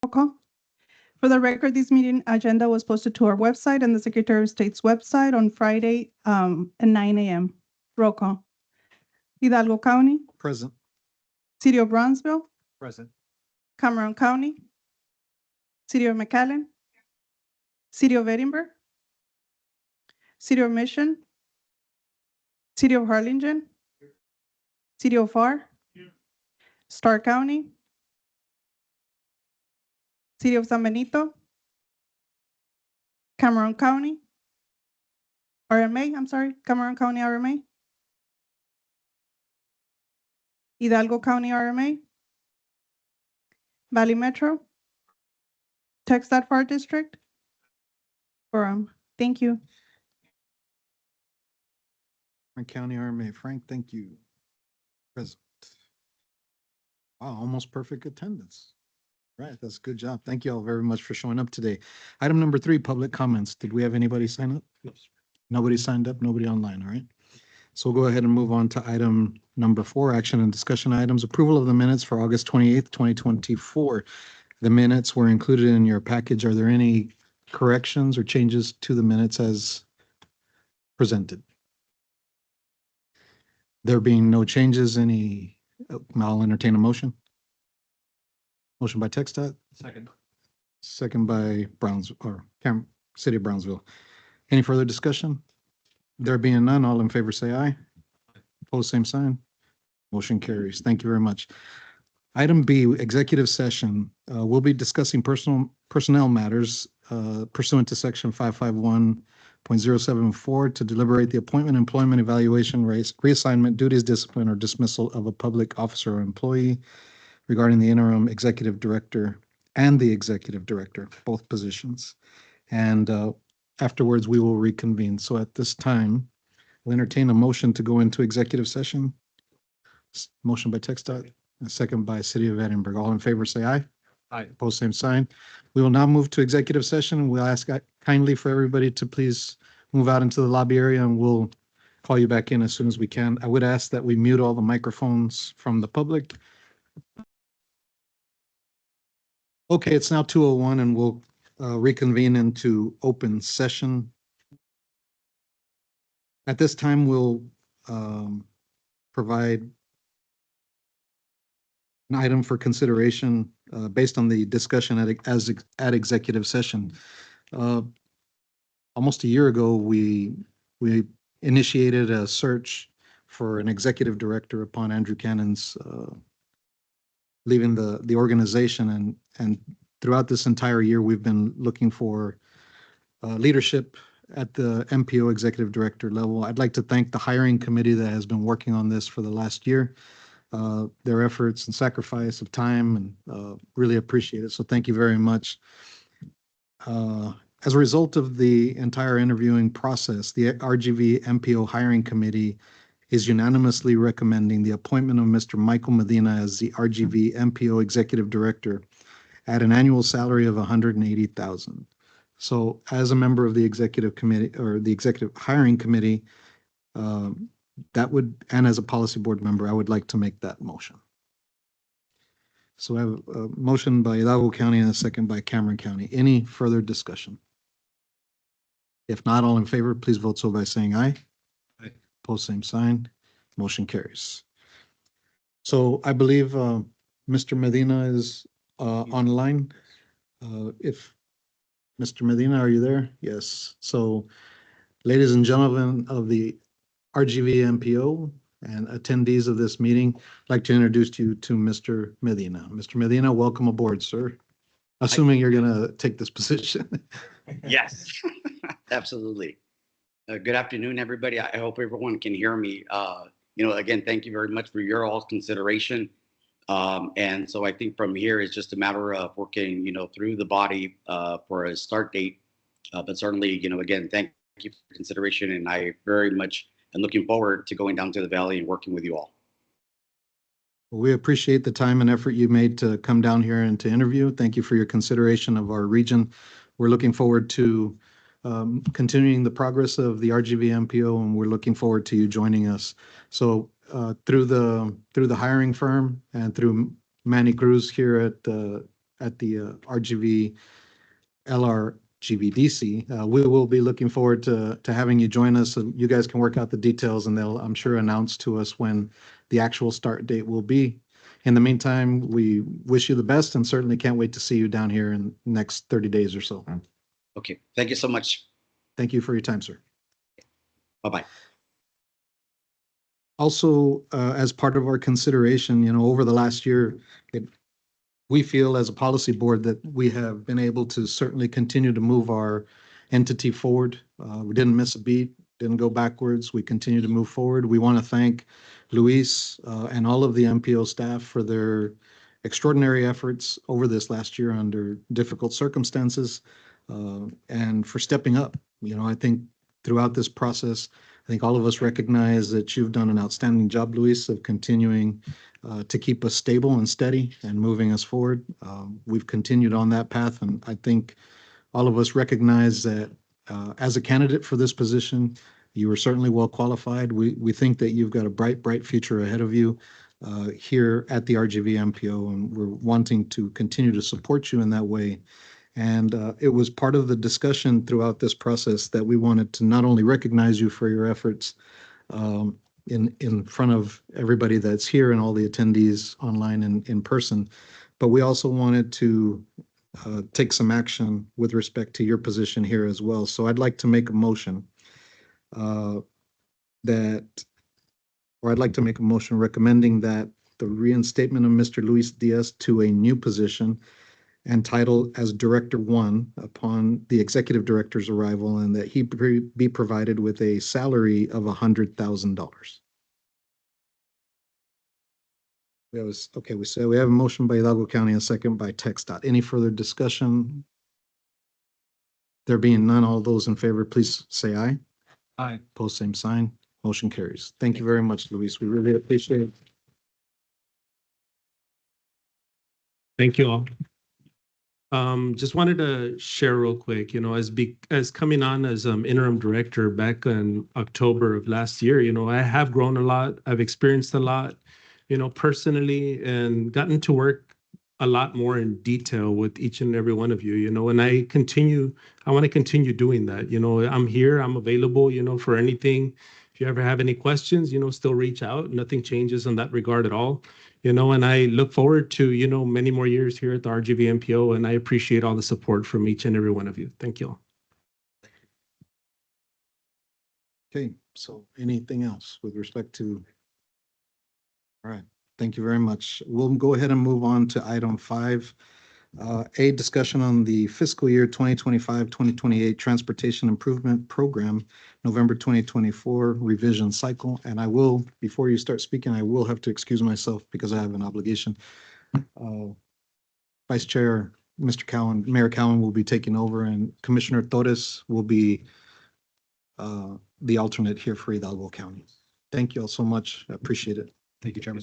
call. For the record, this meeting agenda was posted to our website and the Secretary of State's website on Friday at 9 a.m. Roll call. Hidalgo County, Present. City of Brownsville, Present. Cameron County, City of McAllen, City of Edinburgh, City of Mission, City of Harlingen, City of FAR, Starr County, City of San Benito, Cameron County, Cameron County RMA, Hidalgo County RMA, Valley Metro, Texas FAR District, Forum. Thank you. Frank County RMA. Frank, thank you. Present. Wow, almost perfect attendance. Right, that's a good job. Thank you all very much for showing up today. Item number 3, public comments. Did we have anybody sign up? Yes. Nobody signed up, nobody online, all right? So we'll go ahead and move on to item number 4, action and discussion items. Approval of the minutes for August 28th, 2024. The minutes were included in your package. Are there any corrections or changes to the minutes as presented? There being no changes, I'll entertain a motion. Motion by TxDOT. Second. Second by City of Brownsville. Any further discussion? There being none, all in favor say aye. Opposed, same sign. Motion carries. Thank you very much. Item B, executive session. We'll be discussing personnel matters pursuant to section 551.074 to deliberate the appointment, employment, evaluation, reassignment, duties, discipline, or dismissal of a public officer or employee regarding the interim executive director and the executive director, both positions. And afterwards, we will reconvene. So at this time, we'll entertain a motion to go into executive session. Motion by TxDOT, a second by City of Edinburgh. All in favor, say aye. Aye. Opposed, same sign. We will now move to executive session. We'll ask kindly for everybody to please move out into the lobby area, and we'll call you back in as soon as we can. I would ask that we mute all the microphones from the public. Okay, it's now 2:01 and we'll reconvene into open session. At this time, we'll provide an item for consideration based on the discussion at executive session. Almost a year ago, we initiated a search for an executive director upon Andrew Cannon's leaving the organization, and throughout this entire year, we've been looking for leadership at the MPO executive director level. I'd like to thank the hiring committee that has been working on this for the last year. Their efforts and sacrifice of time, and really appreciate it. So thank you very much. As a result of the entire interviewing process, the RGVMPO hiring committee is unanimously recommending the appointment of Mr. Michael Medina as the RGVMPO executive director at an annual salary of $180,000. So as a member of the executive committee or the executive hiring committee, and as a policy board member, I would like to make that motion. So I have a motion by Hidalgo County and a second by Cameron County. Any further discussion? If not, all in favor, please vote so by saying aye. Aye. Opposed, same sign. Motion carries. So I believe Mr. Medina is online. If Mr. Medina, are you there? Yes. So ladies and gentlemen of the RGVMPO and attendees of this meeting, I'd like to introduce you to Mr. Medina. Mr. Medina, welcome aboard, sir. Assuming you're going to take this position. Yes, absolutely. Good afternoon, everybody. I hope everyone can hear me. Again, thank you very much for your all consideration. And so I think from here, it's just a matter of working, through the body for a start date. But certainly, again, thank you for consideration. And I very much am looking forward to going down to the Valley and working with you all. Well, we appreciate the time and effort you made to come down here and to interview. Thank you for your consideration of our region. We're looking forward to continuing the progress of the RGVMPO, and we're looking forward to you joining us. So through the hiring firm and through Manny Cruz here at at the RGV LRGVDC. We will be looking forward to having you join us. And you guys can work out the details, and they'll, I'm sure, announce to us when the actual start date will be. In the meantime, we wish you the best and certainly can't wait to see you down here in the next 30 days or so. Okay, thank you so much. Thank you for your time, sir. Bye-bye. Also, as part of our consideration, over the last year, we feel as a policy board that we have been able to certainly continue to move our entity forward. We didn't miss a beat, didn't go backwards. We continue to move forward. We want to thank Luis and all of the MPO staff for their extraordinary efforts over this last year under difficult circumstances and for stepping up. I think throughout this process, I think all of us recognize that you've done an outstanding job, Luis, of continuing to keep us stable and steady and moving us forward. We've continued on that path, and I think all of us recognize that as a candidate for this position, you are certainly well qualified. We think that you've got a bright future ahead of you here at the RGVMPO, and we're wanting to continue to support you in that way. And it was part of the discussion throughout this process that we wanted to not only recognize you for your efforts in front of everybody that's here and all the attendees online and in person, but we also wanted to take some action with respect to your position here as well. So I'd like to make a motion I'd like to make a motion recommending that the reinstatement of Mr. Luis Diaz to a new position and title as Director 1 upon the Executive Director's arrival, and that he be provided with a salary of $100,000. We have a motion by Hidalgo County and a second by TxDOT. Any further discussion? There being none, all those in favor, please say aye. Aye. Post same sign. Motion carries. Thank you very much, Luis. We really appreciate it. Thank you all. Just wanted to share real quick, as coming on as interim director back in October of last year, I have grown a lot. I've experienced a lot, personally, and gotten to work a lot more in detail with each and every one of you, and I want to continue doing that. I'm here, I'm available, for anything. If you ever have any questions, still reach out. Nothing changes in that regard at all. And I look forward to, many more years here at the RGVMPO, and I appreciate all the support from each and every one of you. Thank you all. Okay, so anything else with respect to? All right, thank you very much. We'll go ahead and move on to item 5. A discussion on the fiscal year 2025-2028 Transportation Improvement Program, November 2024 revision cycle. And I will, before you start speaking, I will have to excuse myself because I have an obligation. Vice Chair, Mr. Cowan, Mayor Cowan will be taking over, and Commissioner Torres will be the alternate here for Hidalgo County. Thank you all so much. I appreciate it. Thank you, Chairman.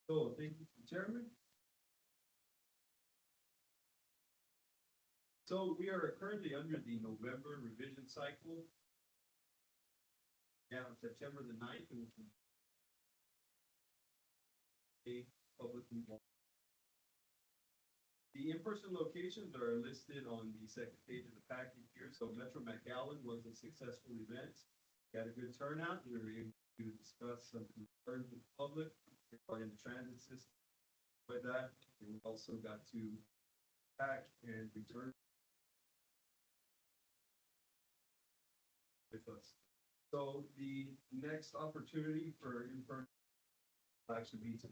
So thank you, Chairman. So we are currently under the November revision cycle. Yeah, on September the 9th, it will be public involvement. The in-person locations are listed on the second page of the package here. So Metro McAllen was a successful event. Got a good turnout. We were able to discuss some concerns with the public regarding the transit system. With that, and we also got to pack and return with us. So the next opportunity for in-person will actually be to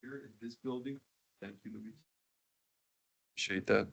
here in this building. Thank you, Luis. Appreciate that.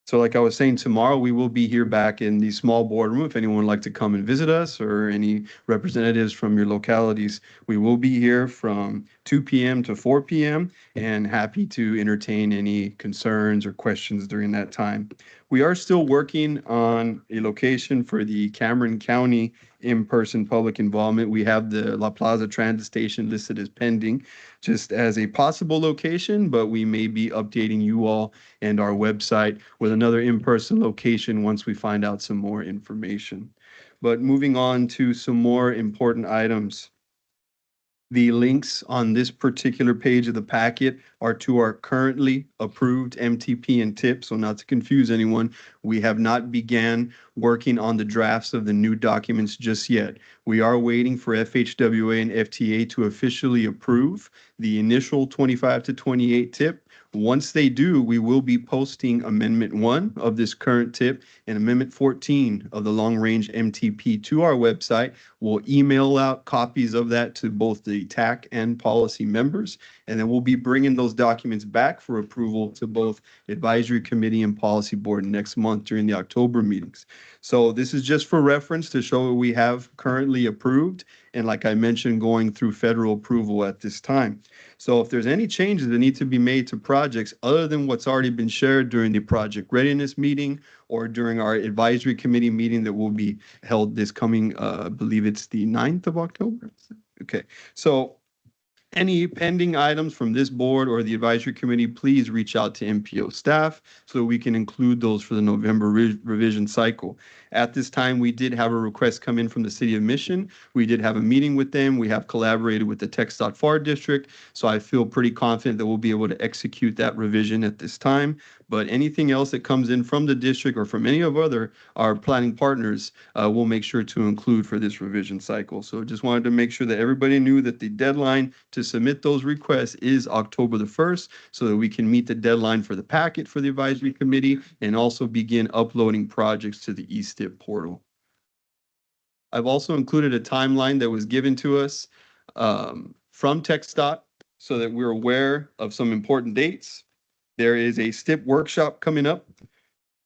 So like I was saying, tomorrow we will be here back in the small boardroom. If anyone would like to come and visit us or any representatives from your localities, we will be here from 2 p.m. to 4 p.m. and happy to entertain any concerns or questions during that time. We are still working on a location for the Cameron County in-person public involvement. We have the La Plaza Transit Station listed as pending, just as a possible location, but we may be updating you all and our website with another in-person location once we find out some more information. But moving on to some more important items. The links on this particular page of the packet are to our currently approved MTP and TIP. So not to confuse anyone, we have not began working on the drafts of the new documents just yet. We are waiting for FHWA and FTA to officially approve the initial 25 to 28 TIP. Once they do, we will be posting Amendment 1 of this current TIP and Amendment 14 of the Long Range MTP to our website. We'll email out copies of that to both the TAC and policy members, and then we'll be bringing those documents back for approval to both Advisory Committee and Policy Board next month during the October meetings. So this is just for reference to show what we have currently approved, and like I mentioned, going through federal approval at this time. So if there's any changes that need to be made to projects other than what's already been shared during the project readiness meeting or during our advisory committee meeting that will be held this coming, I believe it's the 9th of October. Okay, so any pending items from this board or the advisory committee, please reach out to MPO staff so that we can include those for the November revision cycle. At this time, we did have a request come in from the City of Mission. We did have a meeting with them. We have collaborated with the Tech.FAR district. So I feel pretty confident that we'll be able to execute that revision at this time. But anything else that comes in from the district or from any of our planning partners, we'll make sure to include for this revision cycle. So just wanted to make sure that everybody knew that the deadline to submit those requests is October the 1st, so that we can meet the deadline for the packet for the advisory committee and also begin uploading projects to the eStip portal. I've also included a timeline that was given to us from TxDOT so that we're aware of some important dates. There is a STIP workshop coming up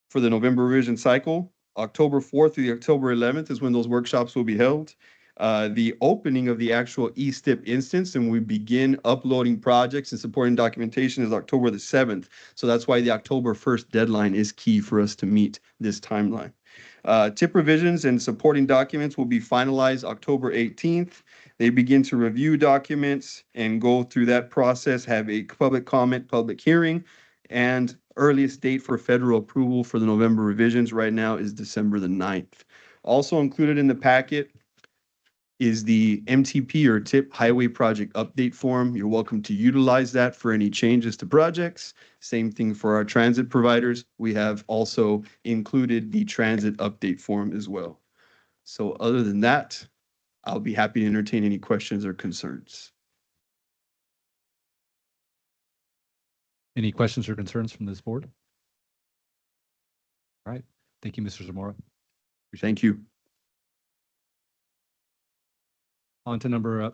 for the November revision cycle. October 4th through October 11th is when those workshops will be held. The opening of the actual eStip instance and we begin uploading projects and supporting documentation is October the 7th. So that's why the October 1st deadline is key for us to meet this timeline. TIP revisions and supporting documents will be finalized October 18th. They begin to review documents and go through that process, have a public comment, public hearing, and earliest date for federal approval for the November revisions right now is December the 9th. Also included in the packet is the MTP or TIP Highway Project Update Form. You're welcome to utilize that for any changes to projects. Same thing for our transit providers. We have also included the transit update form as well. So other than that, I'll be happy to entertain any questions or concerns. Any questions or concerns from this board? All right. Thank you, Mr. Zamora. Thank you. On to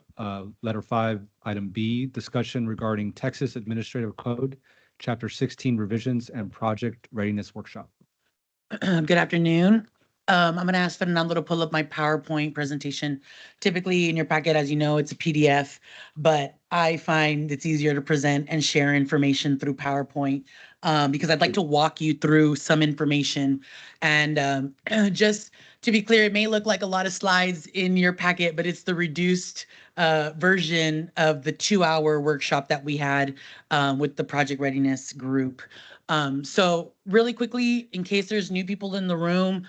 letter 5, item B, discussion regarding Texas Administrative Code, Chapter 16 revisions and project readiness workshop. Good afternoon. I'm going to ask Fernando to pull up my PowerPoint presentation. Typically in your packet, as you know, it's a PDF, but I find it's easier to present and share information through PowerPoint because I'd like to walk you through some information. And just to be clear, it may look like a lot of slides in your packet, but it's the reduced version of the 2-hour workshop that we had with the project readiness group. So really quickly, in case there's new people in the room,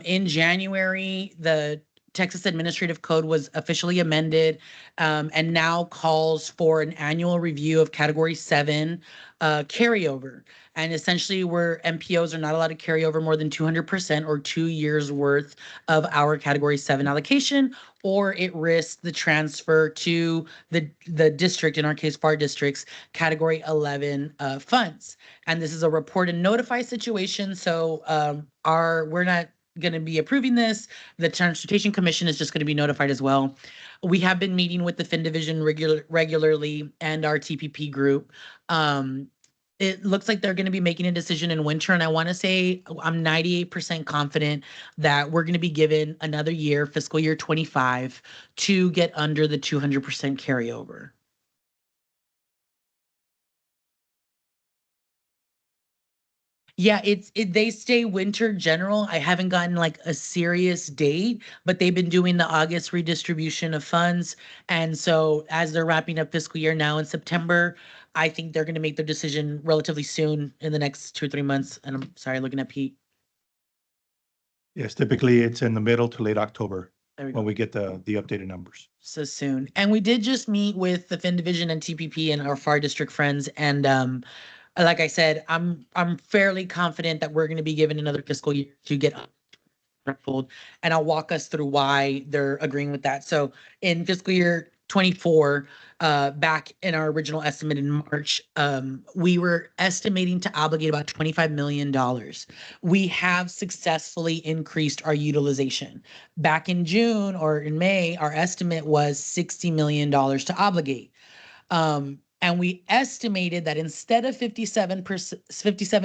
in January, the Texas Administrative Code was officially amended and now calls for an annual review of Category 7 carryover. And essentially where MPOs are not allowed to carry over more than 200% or 2 years worth of our Category 7 allocation, or it risks the transfer to the district, in our case, FAR districts, Category 11 funds. And this is a report and notify situation. So we're not going to be approving this. The Transportation Commission is just going to be notified as well. We have been meeting with the Fin Division regularly and our TPP group. it looks like they're going to be making a decision in winter. And I want to say I'm 98% confident that we're going to be given another year, fiscal year 25, to get under the 200% carryover. Yeah, they stay winter general. I haven't gotten like a serious date, but they've been doing the August redistribution of funds. And so as they're wrapping up fiscal year now in September, I think they're going to make their decision relatively soon in the next 2 or 3 months. And I'm sorry, looking at Pete. Yes, typically it's in the middle to late October There we when go. we get the updated numbers. So soon. And we did just meet with the Fin Division and TPP and our FAR district friends. And like I said, I'm fairly confident that we're going to be given another fiscal year to get threshold, and I'll walk us through why they're agreeing with that. So in fiscal year 24, back in our original estimate in March, we were estimating to obligate about $25 million. We have successfully increased our utilization. Back in June or in May, our estimate was $60 million to obligate. And we estimated that instead of 57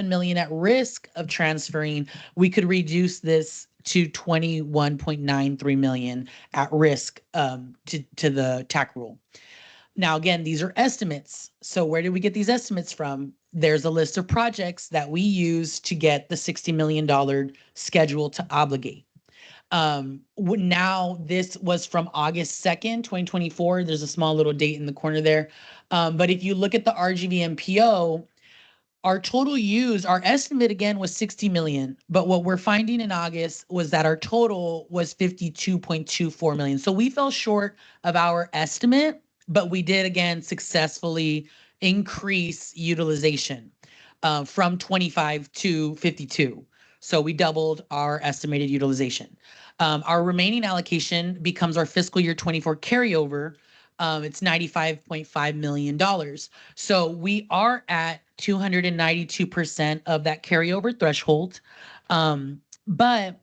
million at risk of transferring, we could reduce this to 21.93 million at risk to the TAC rule. Now, again, these are estimates. So where did we get these estimates from? There's a list of projects that we use to get the $60 million schedule to obligate. Now this was from August 2nd, 2024. There's a small little date in the corner there. But if you look at the RGVMPO, our total use, our estimate again was 60 million, but what we're finding in August was that our total was 52.24 million. So we fell short of our estimate, but we did again successfully increase utilization from 25 to 52. So we doubled our estimated utilization. Our remaining allocation becomes our fiscal year 24 carryover. It's $95.5 million. So we are at 292% of that carryover threshold. But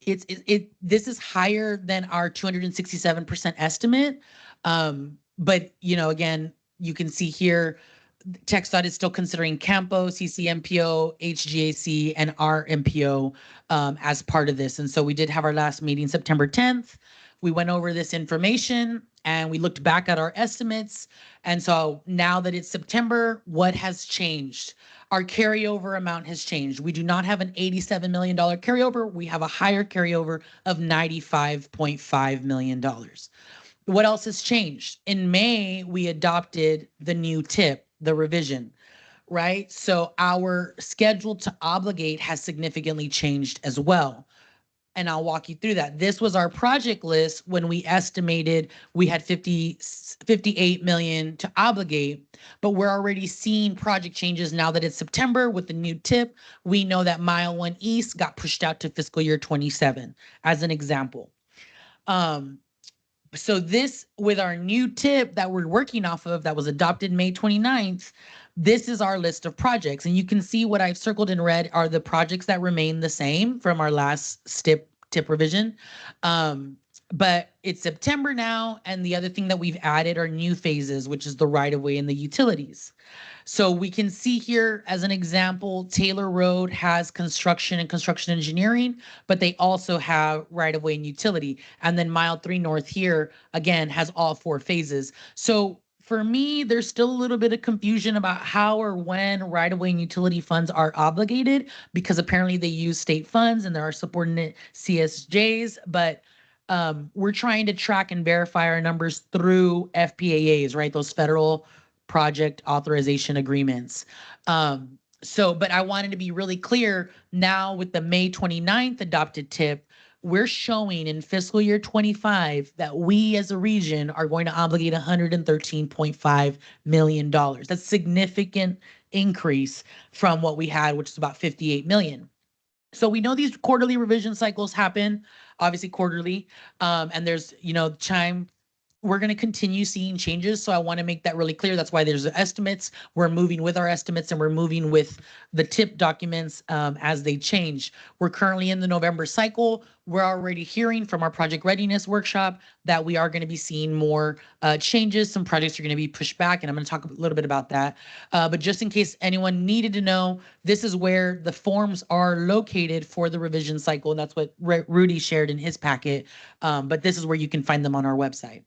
this is higher than our 267% estimate. But again, you can see here, TxDOT is still considering CAMPO, CCMPO, HGAC, and our MPO as part of this. And so we did have our last meeting September 10th. We went over this information and we looked back at our estimates. And so now that it's September, what has changed? Our carryover amount has changed. We do not have an $87 million carryover. We have a higher carryover of $95.5 million. What else has changed? In May, we adopted the new tip, the revision, right? So our schedule to obligate has significantly changed as well. And I'll walk you through that. This was our project list when we estimated we had 58 million to obligate, but we're already seeing project changes now that it's September with the new tip. We know that Mile 1 East got pushed out to fiscal year 27 as an example. So this, with our new tip that we're working off of that was adopted May 29th, this is our list of projects. And you can see what I've circled in red are the projects that remain the same from our last tip revision. But it's September now. And the other thing that we've added are new phases, which is the right of way and the utilities. So we can see here as an example, Taylor Road has construction and construction engineering, but they also have right of way and utility. And then Mile 3 North here, again, has all 4 phases. So for me, there's still a little bit of confusion about how or when right of way and utility funds are obligated, because apparently they use state funds and there are subordinate CSJs, but we're trying to track and verify our numbers through FPAAs, right? Those federal project authorization agreements. But I wanted to be really clear now with the May 29th adopted tip, we're showing in fiscal year 25 that we as a region are going to obligate $113.5 million. That's significant increase from what we had, which is about 58 million. So we know these quarterly revision cycles happen, obviously quarterly, and there's, we're going to continue seeing changes. So I want to make that really clear. That's why there's the estimates. We're moving with our estimates and we're moving with the tip documents as they change. We're currently in the November cycle. We're already hearing from our project readiness workshop that we are going to be seeing more changes. Some projects are going to be pushed back, and I'm going to talk a little bit about that. But just in case anyone needed to know, this is where the forms are located for the revision cycle, and that's what Rudy shared in his packet. But this is where you can find them on our website.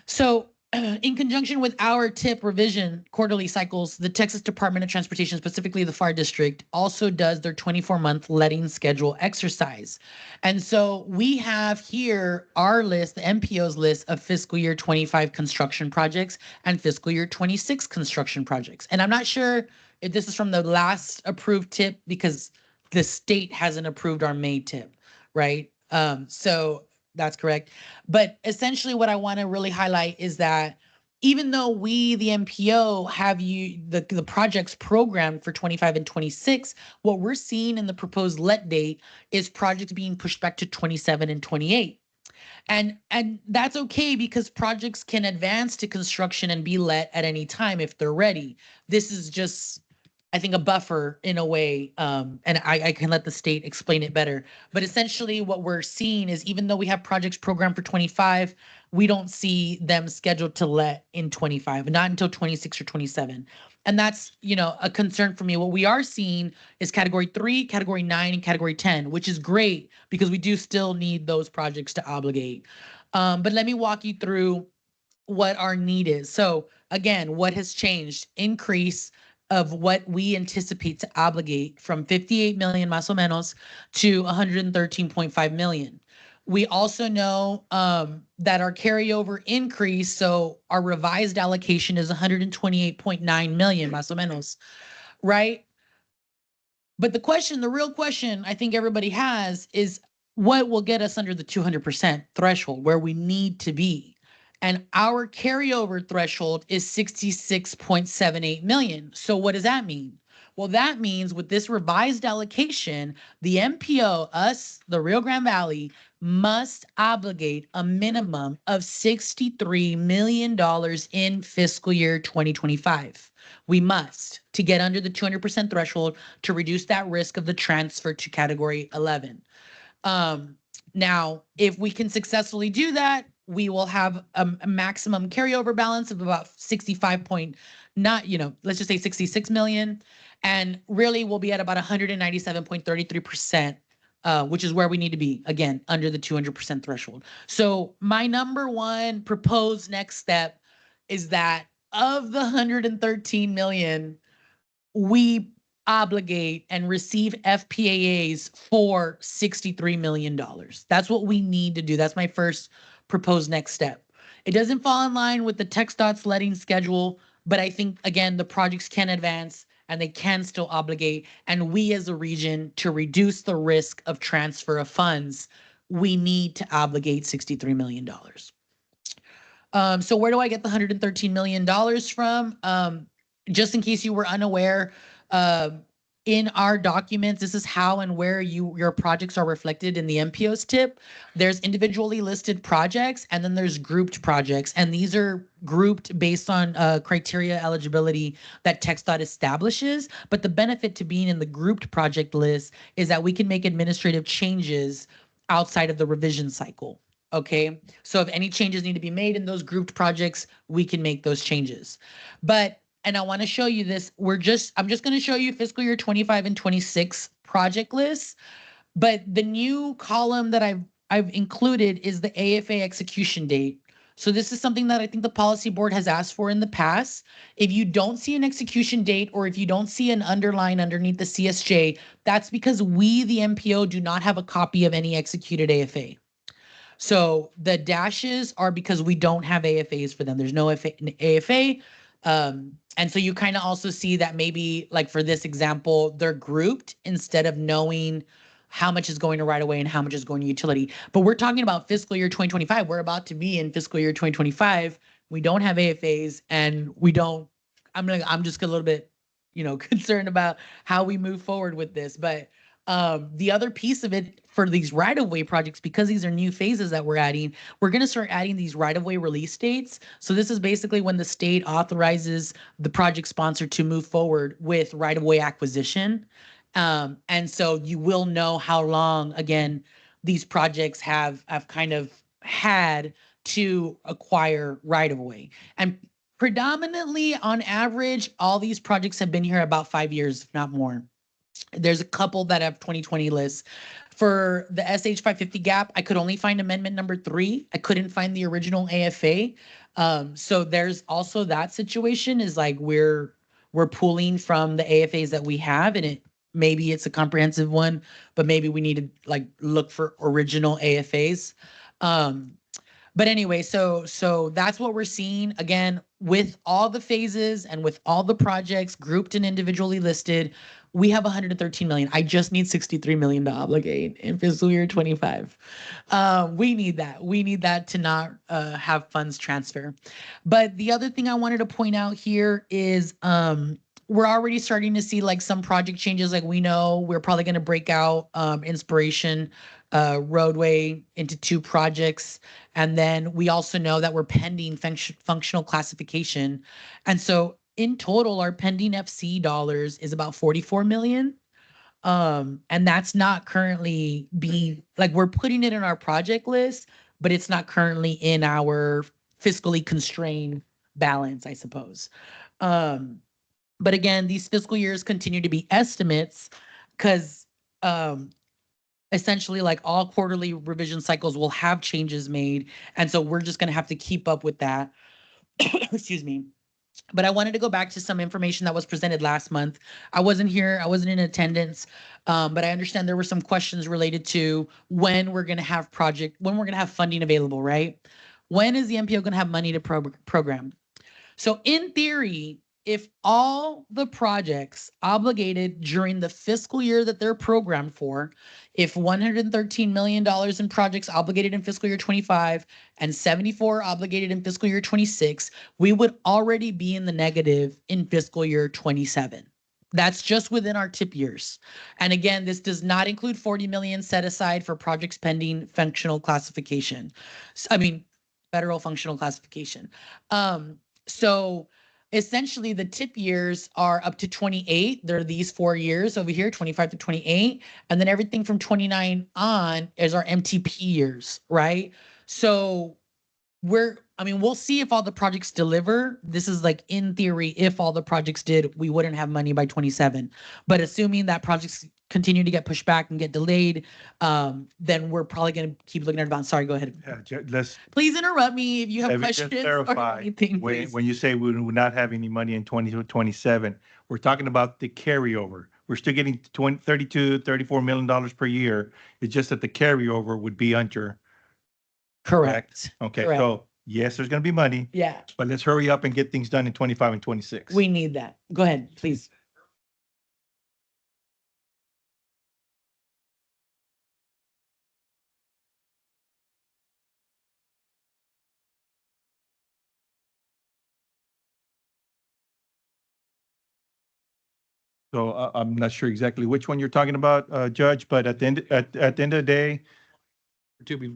So in conjunction with our tip revision quarterly cycles, the Texas Department of Transportation, specifically the FAR District, also does their 24-month letting schedule exercise. And so we have here our list, the MPO's list of fiscal year 25 construction projects and fiscal year 26 construction projects. And I'm not sure if this is from the last approved tip because the state hasn't approved our May tip, right? So that's correct. But essentially what I want to really highlight is that even though we, the MPO, have the projects programmed for 25 and 26, what we're seeing in the proposed let date is projects being pushed back to 27 and 28. And that's okay because projects can advance to construction and be let at any time if they're ready. This is just, I think, a buffer in a way, and I can let the state explain it better. But essentially what we're seeing is even though we have projects programmed for 25, we don't see them scheduled to let in 25, not until 26 or 27. And that's, a concern for me. What we are seeing is category 3, category 9, and category 10, which is great because we do still need those projects to obligate. But let me walk you through what our need is. So again, what has changed? Increase of what we anticipate to obligate from 58 million más o menos to 113.5 million. We also know that our carryover increase, so our revised allocation is 128.9 million más o menos, right? But the real question I think everybody has is what will get us under the 200% threshold where we need to be? And our carryover threshold is 66.78 million. So what does that mean? Well, that means with this revised allocation, the MPO, us, the Rio Grande Valley, must obligate a minimum of $63 million in fiscal year 2025. We must to get under the 200% threshold to reduce that risk of the transfer to category 11. Now, if we can successfully do that, we will have a maximum carryover balance of about 65 point, let's just say 66 million. And really we'll be at about 197.33%, which is where we need to be, again, under the 200% threshold. So my number one proposed next step is that of the 113 million, we obligate and receive FPAAs for $63 million. That's what we need to do. That's my first proposed next step. It doesn't fall in line with the TxDOT's letting schedule, but I think, again, the projects can advance and they can still obligate. And we as a region, to reduce the risk of transfer of funds, we need to obligate $63 million. So where do I get the $113 million from? Just in case you were unaware, in our documents, this is how and where your projects are reflected in the MPO's tip. There's individually listed projects, and then there's grouped projects. And these are grouped based on criteria eligibility that TxDOT establishes. But the benefit to being in the grouped project list is that we can make administrative changes outside of the revision cycle. Okay, so if any changes need to be made in those grouped projects, we can make those changes. And I want to show you this. I'm just going to show you fiscal year 25 and 26 project lists. But the new column that I've included is the AFA execution date. So this is something that I think the policy board has asked for in the past. If you don't see an execution date, or if you don't see an underline underneath the CSJ, that's because we, the MPO, do not have a copy of any executed AFA. So the dashes are because we don't have AFAs for them. There's no AFA. And so you kind of also see that maybe, like for this example, they're grouped instead of knowing how much is going to right away and how much is going to utility. But we're talking about fiscal year 2025. We're about to be in fiscal year 2025. We don't have AFAs, and I'm just a little bit, concerned about how we move forward with this. But The other piece of it for these right-of-way projects, because these are new phases that we're adding, we're going to start adding these right-of-way release dates. So this is basically when the state authorizes the project sponsor to move forward with right-of-way acquisition. And so you will know how long, again, these projects have kind of had to acquire right-of-way. And predominantly, on average, all these projects have been here about 5 years, if not more. There's a couple that have 2020 lists. For the SH 550 gap, I could only find amendment number 3. I couldn't find the original AFA. So there's also that situation is like we're pulling from the AFAs that we have, and maybe it's a comprehensive one, but maybe we need to like look for original AFAs. But anyway, so that's what we're seeing. Again, with all the phases and with all the projects grouped and individually listed, we have 113 million. I just need 63 million to obligate in fiscal year 25. We need that. We need that to not have funds transfer. But the other thing I wanted to point out here is we're already starting to see like some project changes. Like we know we're probably going to break out Inspiration roadway into 2 projects. And then we also know that we're pending functional classification. And so in total, our pending FC dollars is about 44 million. And that's not currently being, like we're putting it in our project list, but it's not currently in our fiscally constrained balance, I suppose. But again, these fiscal years continue to be estimates because essentially like all quarterly revision cycles will have changes made. And so we're just going to have to keep up with that. Excuse me. But I wanted to go back to some information that was presented last month. I wasn't here, I wasn't in attendance, but I understand there were some questions related to when we're going to have funding available, right? When is the MPO going to have money to program? So in theory, if all the projects obligated during the fiscal year that they're programmed for, if $113 million in projects obligated in fiscal year 25 and 74 obligated in fiscal year 26, we would already be in the negative in fiscal year 27. That's just within our tip years. And again, this does not include 40 million set aside for projects pending functional classification. Federal functional classification. So essentially the tip years are up to 28. There are these 4 years over here, 25 to 28. And then everything from 29 on is our MTP years, right? So we'll see if all the projects deliver. This is like in theory, if all the projects did, we wouldn't have money by 27. But assuming that projects continue to get pushed back and get delayed, then we're probably going to keep looking at advance. Sorry, go ahead. Please interrupt me if you have Let me just questions or clarify. anything, please. When you say we will not have any money in 2027, we're talking about the carryover. We're still getting $34 million per year. It's just that the carryover would be under. Correct. Okay, Correct. so yes, there's going to be money, Yeah, but let's hurry up and get things done in 25 and 26. we need that. Go ahead, please. So I'm not sure exactly which one you're talking about, Judge, but at the end of the day,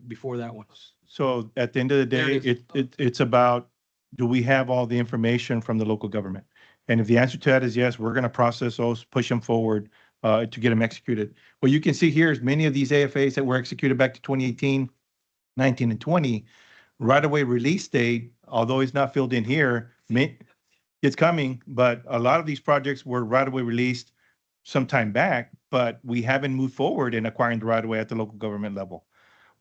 before that one. so at the end of the There day, it is. it's about, do we have all the information from the local government? And if the answer to that is yes, we're going to process those, push them forward to get them executed. What you can see here is many of these AFAs that were executed back to 2018, 19, and 20, right-of-way release date, although it's not filled in here, it's coming, but a lot of these projects were right-of-way released some time back, but we haven't moved forward in acquiring the right-of-way at the local government level.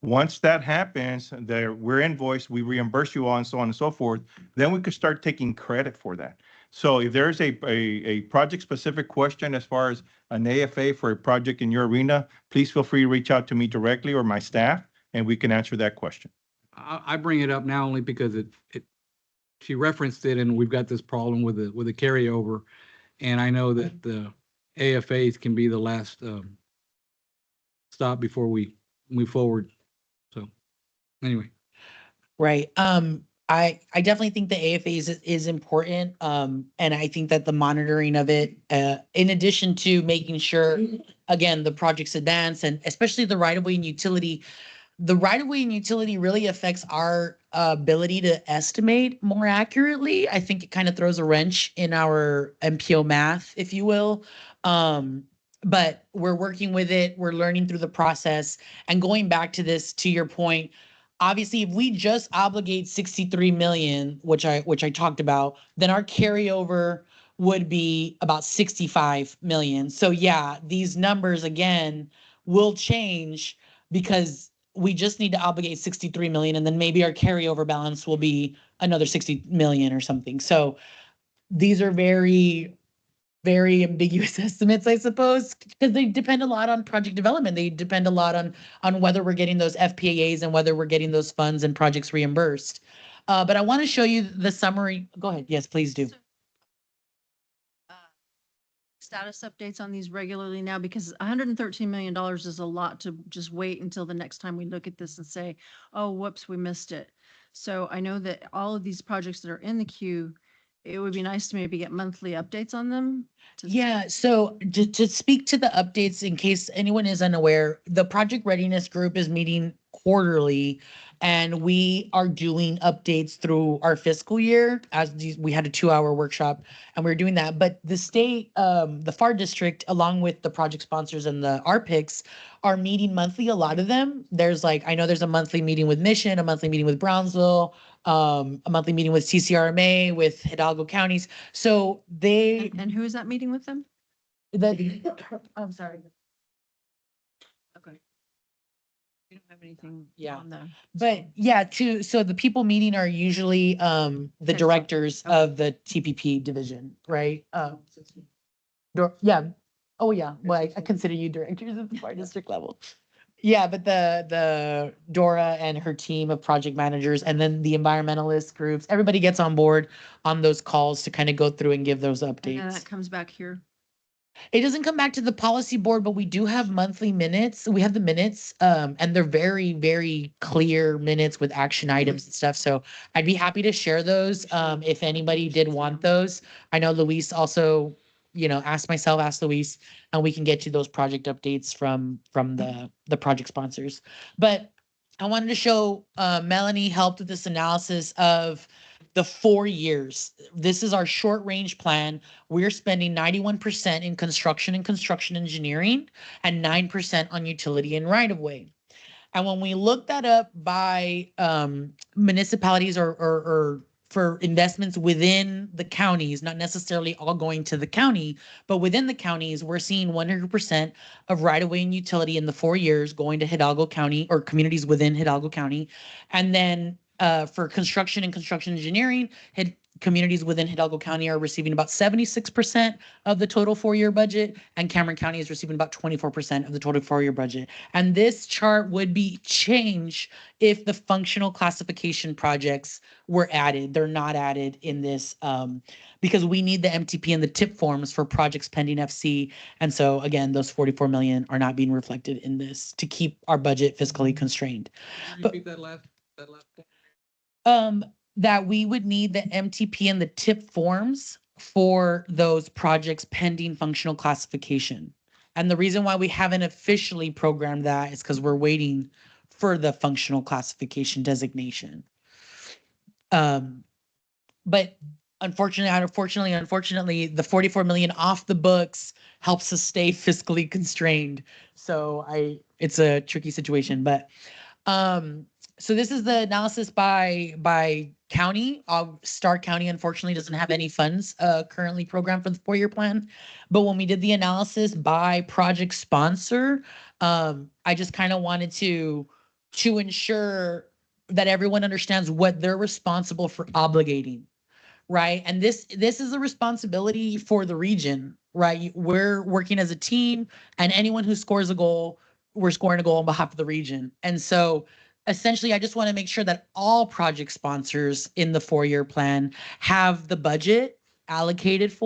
Once that happens, we're invoiced, we reimburse you all and so on and so forth, then we could start taking credit for that. So if there's a project-specific question as far as an AFA for a project in your arena, please feel free to reach out to me directly or my staff, and we can answer that question. I bring it up now only because she referenced it, and we've got this problem with the carryover. And I know that the AFAs can be the last stop before we move forward. So anyway. Right. I definitely think the AFAs is important. And I think that the monitoring of it, in addition to making sure again, the projects advance and especially the right of way and utility, the right of way and utility really affects our ability to estimate more accurately. I think it kind of throws a wrench in our MPO math, if you will. But we're working with it. We're learning through the process. And going back to this, to your point, obviously, if we just obligate 63 million, which I talked about, then our carryover would be about 65 million. So yeah, these numbers again will change because we just need to obligate 63 million and then maybe our carryover balance will be another 60 million or something. So these are very, very ambiguous estimates, I suppose, because they depend a lot on project development. They depend a lot on whether we're getting those FPAs and whether we're getting those funds and projects reimbursed. But I want to show you the summary. Go ahead. Yes, please do. Status updates on these regularly now, because $113 million is a lot to just wait until the next time we look at this and say, oh, whoops, we missed it. So I know that all of these projects that are in the queue, it would be nice to maybe get monthly updates on them. Yeah, so to speak to the updates, in case anyone is unaware, the Project Readiness Group is meeting quarterly, and we are doing updates through our fiscal year. We had a 2-hour workshop, and we were doing that. But the state, the FAR district, along with the project sponsors and the RPICs, are meeting monthly. A lot of them. I know there's a monthly meeting with Mission, a monthly meeting with Brownsville, a monthly meeting with CCRMA, with Hidalgo counties. So they And who is that meeting with them? I'm sorry. Okay. We don't have anything Yeah. on there. But yeah, so the people meeting are usually the Okay. directors Okay. of the TPP division, right? Yeah. Oh yeah. Well, I consider you directors at the fire district level. Yeah, but the Dora and her team of project managers and then the environmentalist groups, everybody gets on board on those calls to kind of go through and give those And then updates. that comes back here. It doesn't come back to the policy board, but we do have monthly minutes. We have the minutes, and they're very, very clear minutes with action items and stuff. So I'd be happy to share those, if anybody did want those. I know Luis also, ask Luis, and we can get you those project updates from the project sponsors. But I wanted to show, Melanie helped with this analysis of the 4 years. This is our short range plan. We're spending 91% in construction and construction engineering and 9% on utility and right of way. And when we look that up by municipalities or for investments within the counties, not necessarily all going to the county, but within the counties, we're seeing 100% of right of way and utility in the 4 years going to Hidalgo County or communities within Hidalgo County. And then for construction and construction engineering, communities within Hidalgo County are receiving about 76% of the total 4-year budget, and Cameron County is receiving about 24% of the total 4-year budget. And this chart would be changed if the functional classification projects were added. They're not added in this because we need the MTP and the TIP forms for projects pending FC. And so again, those 44 million are not being reflected in this to keep our budget fiscally constrained. Repeat that last point. That we would need the MTP and the TIP forms for those projects pending functional classification. And the reason why we haven't officially programmed that is because we're waiting for the functional classification designation. But unfortunately, the 44 million off the books helps us stay fiscally constrained. So it's a tricky situation, but so this is the analysis by county. Stark County unfortunately doesn't have any funds currently programmed for the 4-year plan. But when we did the analysis by project sponsor, I just kind of wanted to ensure that everyone understands what they're responsible for obligating, right? And this is a responsibility for the region, right? We're working as a team, and anyone who scores a goal, we're scoring a goal on behalf of the region. And so essentially, I just want to make sure that all project sponsors in the 4-year plan have the budget allocated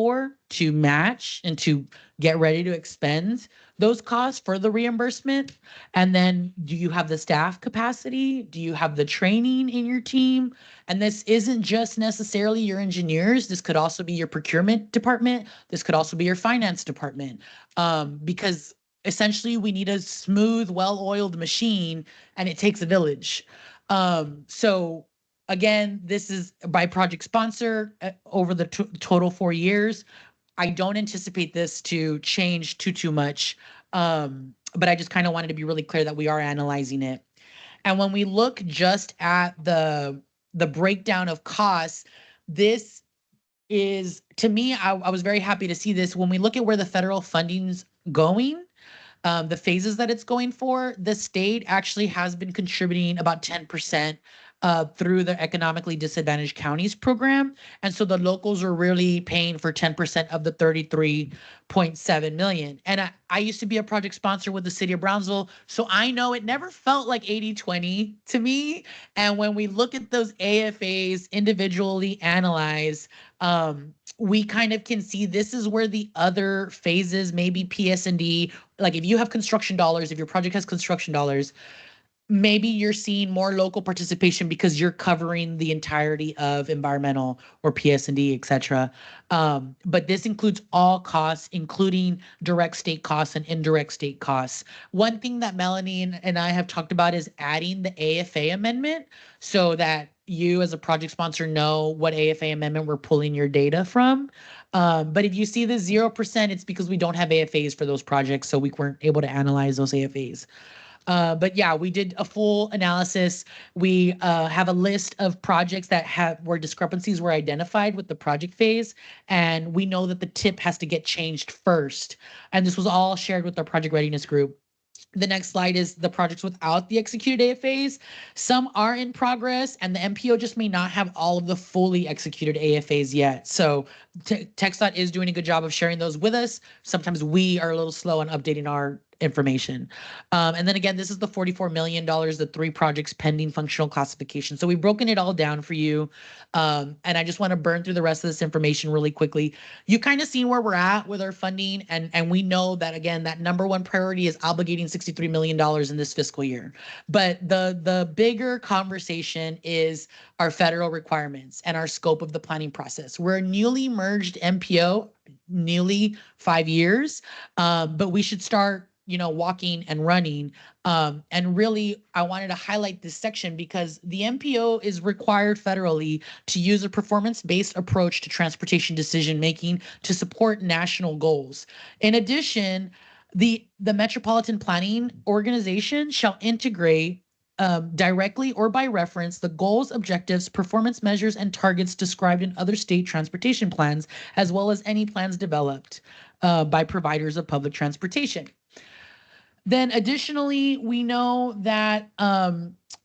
to match and to get ready to expend those costs for the reimbursement. And then do you have the staff capacity? Do you have the training in your team? And this isn't just necessarily your engineers. This could also be your procurement department. This could also be your finance department. Because essentially we need a smooth, well-oiled machine, and it takes a village. So again, this is by project sponsor over the total 4 years. I don't anticipate this to change too much. But I just kind of wanted to be really clear that we are analyzing it. And when we look just at the breakdown of costs, this is, to me, I was very happy to see this. When we look at where the federal funding's going, the phases that it's going for, the state actually has been contributing about 10% through the economically disadvantaged counties program. And so the locals are really paying for 10% of the 33.7 million. And I used to be a project sponsor with the city of Brownsville, so I know it never felt like 80-20 to me. And when we look at those AFAs individually analyzed, we kind of can see this is where the other phases, maybe PS&D, like if you have construction dollars, if your project has construction dollars, maybe you're seeing more local participation because you're covering the entirety of environmental or PS&D, et cetera. But this includes all costs, including direct state costs and indirect state costs. One thing that Melanie and I have talked about is adding the AFA amendment so that you as a project sponsor know what AFA amendment we're pulling your data from. But if you see the 0%, it's because we don't have AFAs for those projects, so we weren't able to analyze those AFAs. But yeah, we did a full analysis. We have a list of projects that where discrepancies were identified with the project phase, and we know that the tip has to get changed first. And this was all shared with our project readiness group. The next slide is the projects without the executed AFAs. Some are in progress, and the MPO just may not have all of the fully executed AFAs yet. So TxDOT is doing a good job of sharing those with us. Sometimes we are a little slow on updating our information. And then again, this is the $44 million, the 3 projects pending functional classification. So we've broken it all down for you. And I just want to burn through the rest of this information really quickly. You kind of seen where we're at with our funding. And we know that, again, that number one priority is obligating $63 million in this fiscal year. But the bigger conversation is our federal requirements and our scope of the planning process. We're a newly merged MPO, newly 5 years, but we should start walking and running. And really, I wanted to highlight this section because the MPO is required federally to use a performance-based approach to transportation decision-making to support national goals. In addition, the Metropolitan Planning Organization shall integrate directly or by reference the goals, objectives, performance measures, and targets described in other state transportation plans, as well as any plans developed by providers of public transportation. Then additionally, we know that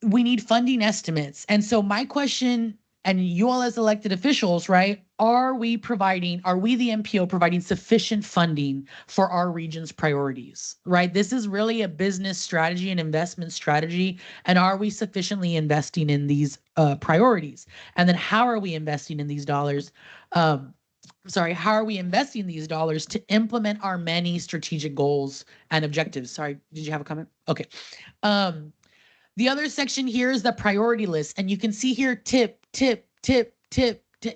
we need funding estimates. And so my question, and you all as elected officials, right, are we the MPO providing sufficient funding for our region's priorities, right? This is really a business strategy and investment strategy. And are we sufficiently investing in these priorities? And then how are we investing in these dollars? How are we investing these dollars to implement our many strategic goals and objectives? Sorry, did you have a comment? Okay. The other section here is the priority list. And you can see here, tip.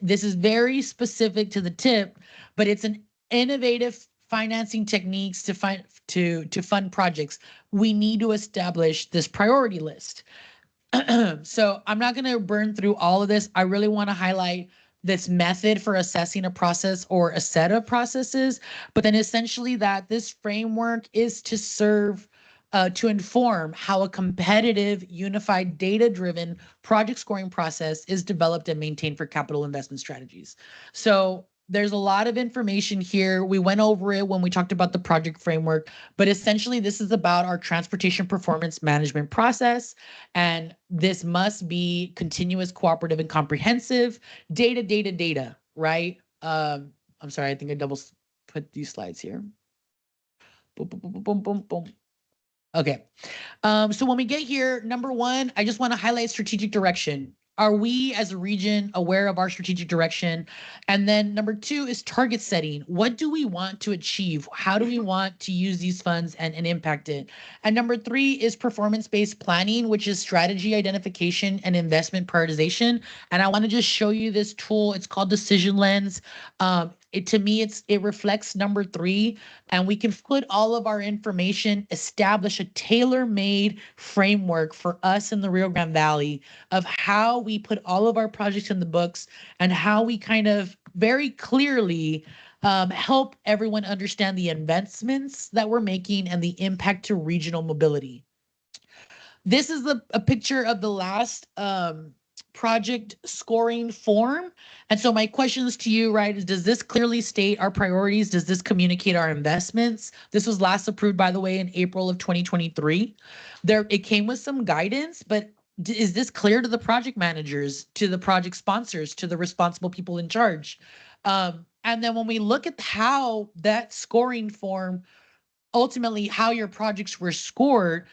This is very specific to the tip, but it's an innovative financing techniques to fund projects. We need to establish this priority list. So I'm not going to burn through all of this. I really want to highlight this method for assessing a process or a set of processes, but then essentially that this framework is to serve, to inform how a competitive, unified, data-driven project scoring process is developed and maintained for capital investment strategies. So there's a lot of information here. We went over it when we talked about the project framework, but essentially this is about our transportation performance management process. And this must be continuous, cooperative, and comprehensive. Data, right? I'm sorry, I think I double put these slides here. Boom. Okay. So when we get here, number one, I just want to highlight strategic direction. Are we as a region aware of our strategic direction? And then number two is target setting. What do we want to achieve? How do we want to use these funds and impact it? And number three is performance-based planning, which is strategy identification and investment prioritization. And I want to just show you this tool. It's called Decision Lens. to me, it reflects number 3, and we can put all of our information, establish a tailor-made framework for us in the Rio Grande Valley of how we put all of our projects in the books and how we kind of very clearly help everyone understand the investments that we're making and the impact to regional mobility. This is a picture of the last project scoring form. And so my questions to you, right, is does this clearly state our priorities? Does this communicate our investments? This was last approved, by the way, in April of 2023. It came with some guidance, but is this clear to the project managers, to the project sponsors, to the responsible people in charge? And then when we look at how that scoring form, ultimately how your projects were scored,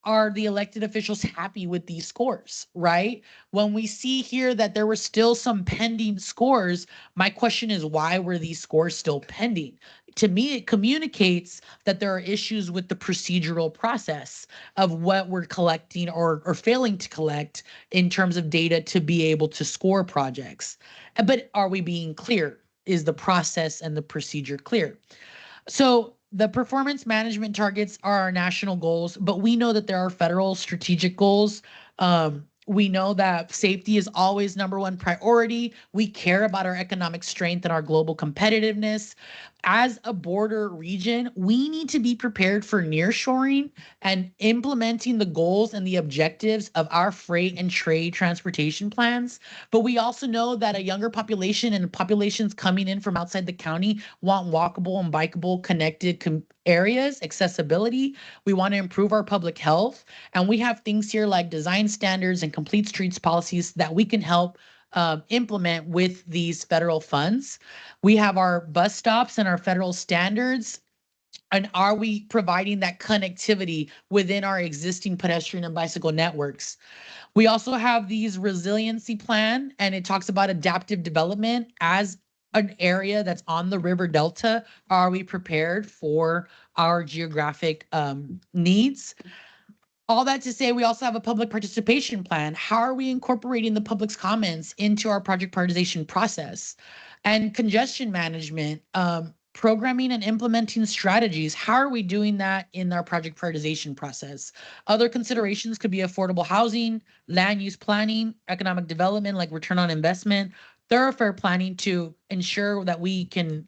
are the elected officials happy with these scores, right? When we see here that there were still some pending scores, my question is, why were these scores still pending? To me, it communicates that there are issues with the procedural process of what we're collecting or failing to collect in terms of data to be able to score projects. But are we being clear? Is the process and the procedure clear? So the performance management targets are our national goals, but we know that there are federal strategic goals. We know that safety is always number 1 priority. We care about our economic strength and our global competitiveness. As a border region, we need to be prepared for nearshoring and implementing the goals and the objectives of our freight and trade transportation plans. But we also know that a younger population and populations coming in from outside the county want walkable and bikeable connected areas, accessibility. We want to improve our public health. And we have things here like design standards and complete streets policies that we can help implement with these federal funds. We have our bus stops and our federal standards. And are we providing that connectivity within our existing pedestrian and bicycle networks? We also have these resiliency plan, and it talks about adaptive development as an area that's on the river delta. Are we prepared for our geographic needs? All that to say, we also have a public participation plan. How are we incorporating the public's comments into our project prioritization process? And congestion management, programming and implementing strategies. How are we doing that in our project prioritization process? Other considerations could be affordable housing, land use planning, economic development like return on investment, thoroughfare planning to ensure that we can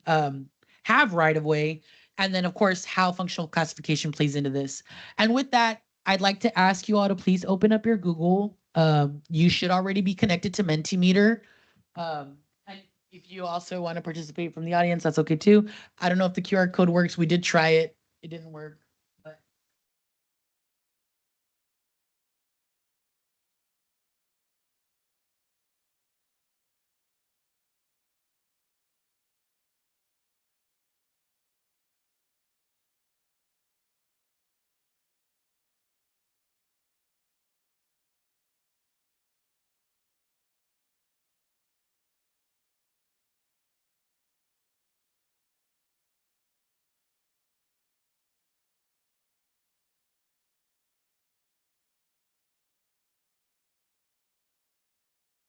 have right of way. And then, of course, how functional classification plays into this. And with that, I'd like to ask you all to please open up your Google. You should already be connected to Mentimeter. And if you also want to participate from the audience, that's okay too. I don't know if the QR code works. We did try it. It didn't work. But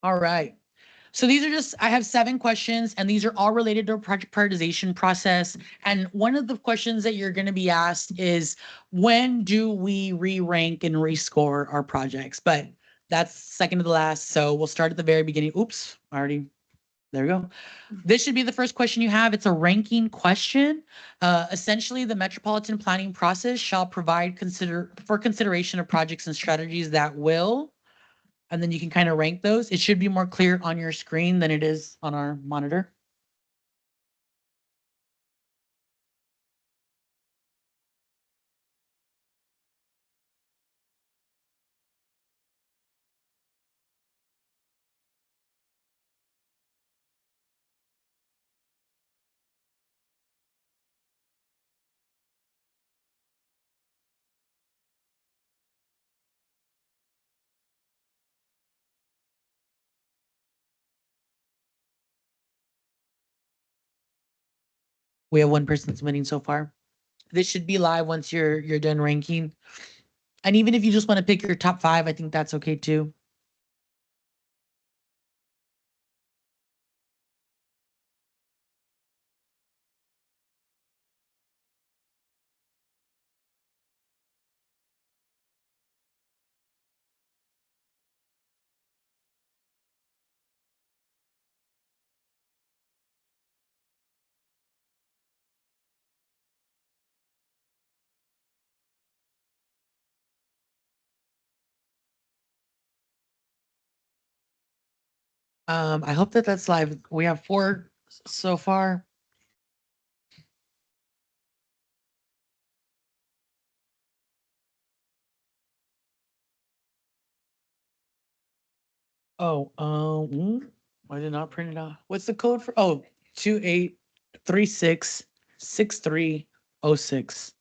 all right. So these are just, I have 7 questions, and these are all related to a project prioritization process. And one of the questions that you're going to be asked is, when do we re-rank and rescore our projects? But that's second to the last. So we'll start at the very beginning. Oops, there we go. This should be the first question you have. It's a ranking question. Essentially, the metropolitan planning process shall provide consideration of projects and strategies that will, and then you can kind of rank those. It should be more clear on your screen than it is on our monitor. We have 1 person submitting so far. This should be live once you're done ranking. And even if you just want to pick your top 5, I think that's okay too. I hope that that's live. We have 4 so far. Oh, I did not print it out. What's the code for? Oh, 28366306.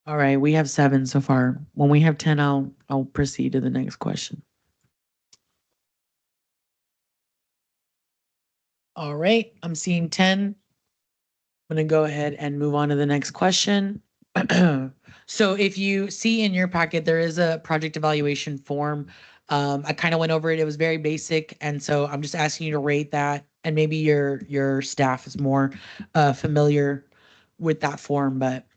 All right, we have 7 so far. When we have 10, I'll proceed to the next question. All right, I'm seeing 10. I'm gonna go ahead and move on to the next question. So if you see in your packet, there is a project evaluation form. I kind of went over it. It was very basic, and so I'm just asking you to rate that. And maybe your staff is more familiar with that form, but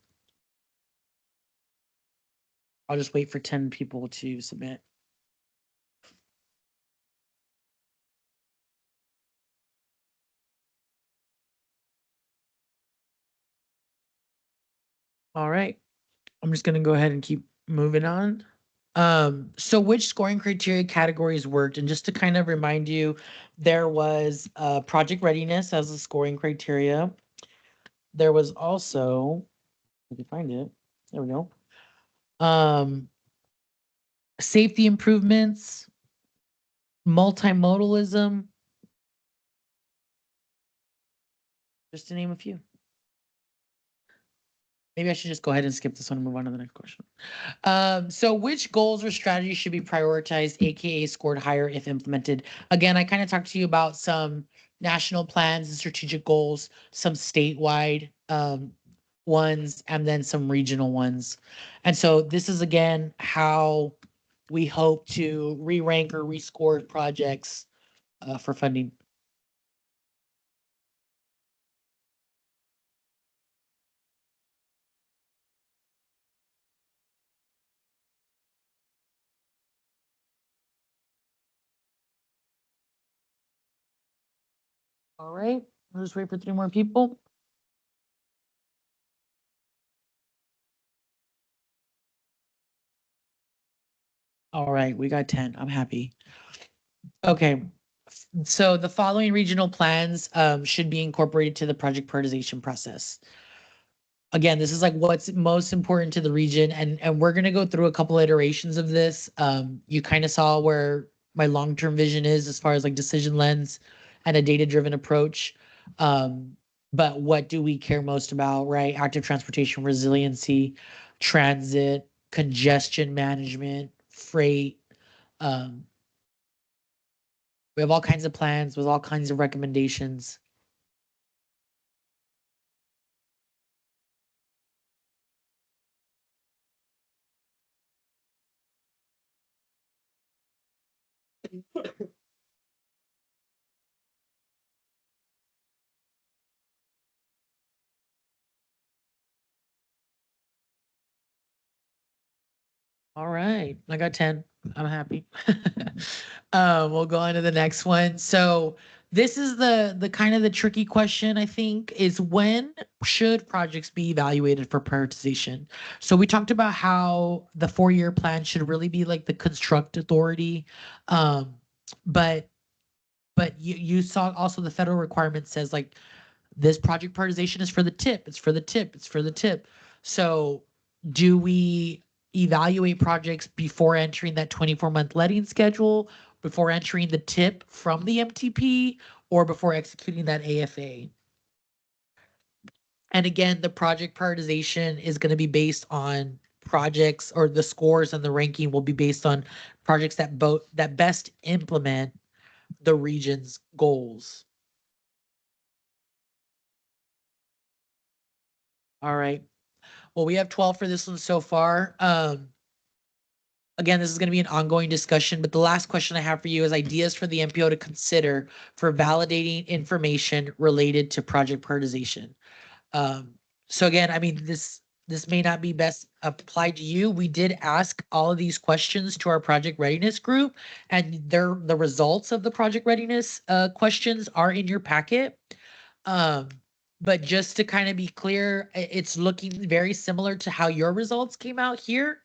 I'll just wait for 10 people to submit. All right. I'm just gonna go ahead and keep moving on. So which scoring criteria categories worked? And just to kind of remind you, there was project readiness as a scoring criteria. There was also, if you find it, there we go. Safety improvements, multimodalism, just to name a few. Maybe I should just go ahead and skip this one and move on to the next question. So which goals or strategies should be prioritized, aka scored higher if implemented? Again, I kind of talked to you about some national plans and strategic goals, some statewide ones, and then some regional ones. And so this is again how we hope to re-rank or rescore projects for funding. All right, we'll just wait for 3 more people. All right, we got 10. I'm happy. Okay. So the following regional plans should be incorporated to the project prioritization process. Again, this is like what's most important to the region, and we're gonna go through a couple iterations of this. You kind of saw where my long-term vision is as far as like decision lens and a data-driven approach. But what do we care most about, right? Active transportation resiliency, transit, congestion management, freight. Um, we have all kinds of plans with all kinds of recommendations. All right, I got 10. I'm happy. We'll go on to the next one. So this is the kind of the tricky question, I think, is when should projects be evaluated for prioritization? So we talked about how the 4-year plan should really be like the construct authority. Um, but you saw also the federal requirement says like this project prioritization is for the tip, it's for the tip, it's for the tip. So do we evaluate projects before entering that 24-month letting schedule, before entering the tip from the MTP, or before executing that AFA? And again, the project prioritization is going to be based on projects, or the scores and the ranking will be based on projects that best implement the region's goals. All right. Well, we have 12 for this one so far. Again, this is going to be an ongoing discussion, but the last question I have for you is ideas for the MPO to consider for validating information related to project prioritization. So again, I mean, this this may not be best applied to you. We did ask all of these questions to our project readiness group, and the results of the project readiness questions are in your packet. Um, but just to kind of be clear, it's looking very similar to how your results came out here.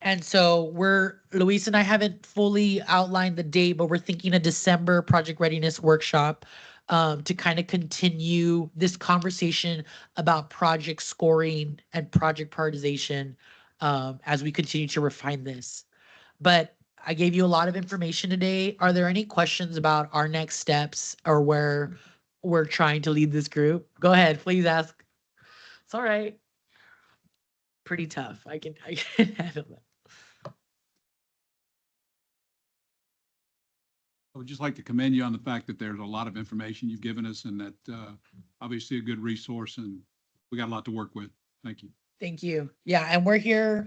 And so Luis and I haven't fully outlined the date, but we're thinking a December project readiness workshop to kind of continue this conversation about project scoring and project prioritization as we continue to refine this. But I gave you a lot of information today. Are there any questions about our next steps or where we're trying to lead this group? Go ahead, please ask. It's all right. Pretty tough. I can handle that. I would just like to commend you on the fact that there's a lot of information you've given us and that obviously a good resource, and we got a lot to work with. Thank you. Thank you. Yeah, and we're here.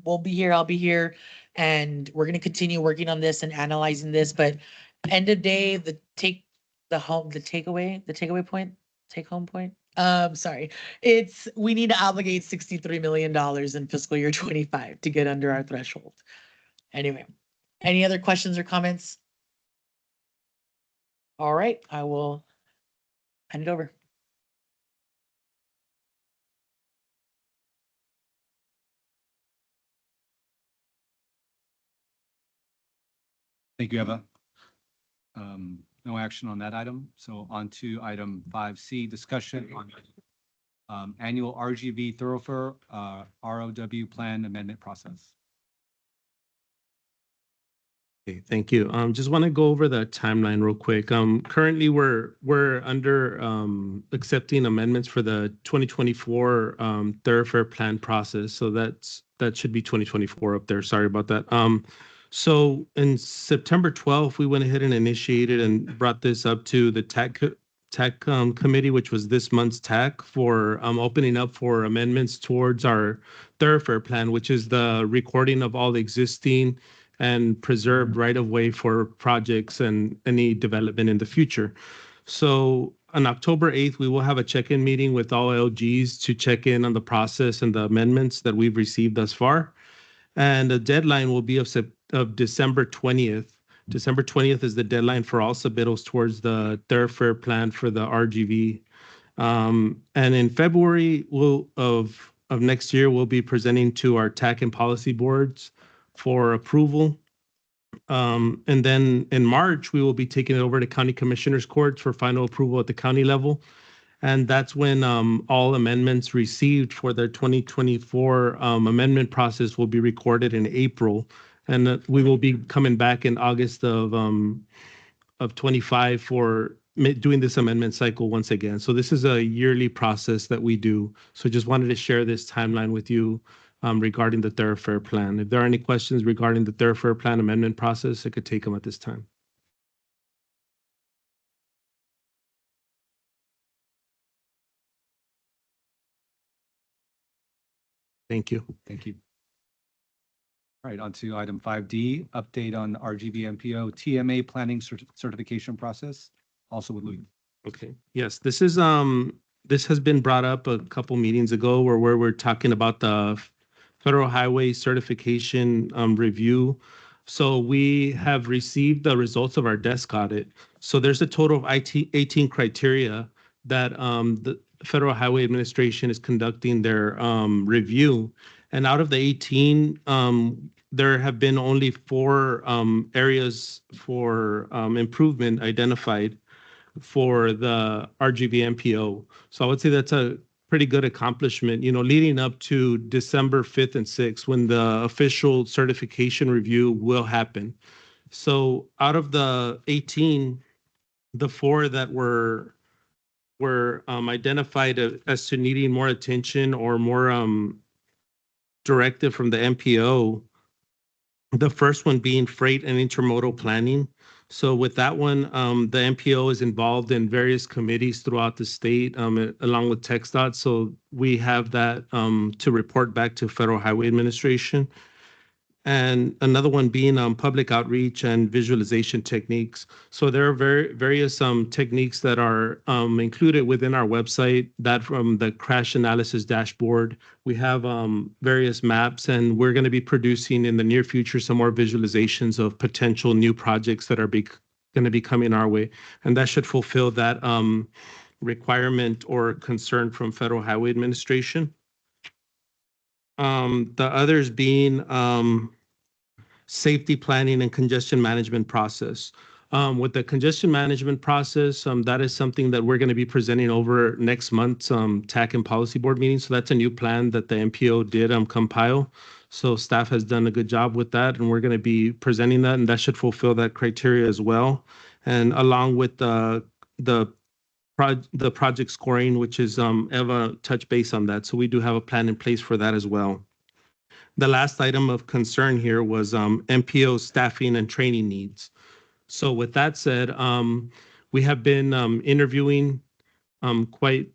We'll be here. I'll be here, and we're gonna continue working on this and analyzing this. But end of day, take home point. Sorry. We need to obligate $63 million in fiscal year 25 to get under our threshold. Anyway, any other questions or comments? All right, I will hand it over. Thank you, Eva. No action on that item. So on to item 5C, discussion on annual RGV thoroughfare ROW plan amendment process. Okay, thank you. Just want to go over the timeline real quick. Currently we're under accepting amendments for the 2024 thoroughfare plan process. So that should be 2024 up there. Sorry about that. So in September 12th, we went ahead and initiated and brought this up to the TAC committee, which was this month's TAC, for opening up for amendments towards our thoroughfare plan, which is the recording of all existing and preserved right-of-way for projects and any development in the future. So on October 8th, we will have a check-in meeting with all LGs to check in on the process and the amendments that we've received thus far. And the deadline will be of December 20th. December 20th is the deadline for all submittals towards the thoroughfare plan for the RGV. And in February of next year, we'll be presenting to our TAC and policy boards for approval. And then in March, we will be taking it over to county commissioners courts for final approval at the county level. And that's when all amendments received for the 2024 amendment process will be recorded in April. And we will be coming back in August of 25 for doing this amendment cycle once again. So this is a yearly process that we do. So just wanted to share this timeline with you regarding the thoroughfare plan. If there are any questions regarding the thoroughfare plan amendment process, I could take them at this time. Thank you. Thank you. All right, on to item 5D, update on RGVMPO TMA planning certification process, also with Louis. Okay, yes, this has been brought up a couple meetings ago where we're talking about the Federal Highway Certification review. So we have received the results of our desk audit. So there's a total of 18 criteria that the Federal Highway Administration is conducting their review. And out of the 18, there have been only 4 areas for improvement identified for the RGVMPO. So I would say that's a pretty good accomplishment, leading up to December 5th and 6th when the official certification review will happen. So out of the 18, the 4 that were identified as to needing more attention or more directive from the MPO, the first one being freight and intermodal planning. So with that one, the MPO is involved in various committees throughout the state, along with TxDOT. So we have that to report back to Federal Highway Administration. and another one being public outreach and visualization techniques. So there are various techniques that are included within our website. That from the crash analysis dashboard, we have various maps, and we're going to be producing in the near future some more visualizations of potential new projects that are going to be coming our way, and that should fulfill that requirement or concern from Federal Highway Administration. The others being safety planning and congestion management process. With the congestion management process, that is something that we're going to be presenting over next month's TAC and Policy Board meeting. So that's a new plan that the MPO did compile. So staff has done a good job with that, and we're going to be presenting that, and that should fulfill that criteria as well. And along with the project scoring, which is Eva touched base on that. So we do have a plan in place for that as well. The last item of concern here was MPO staffing and training needs. So with that said, we have been interviewing quite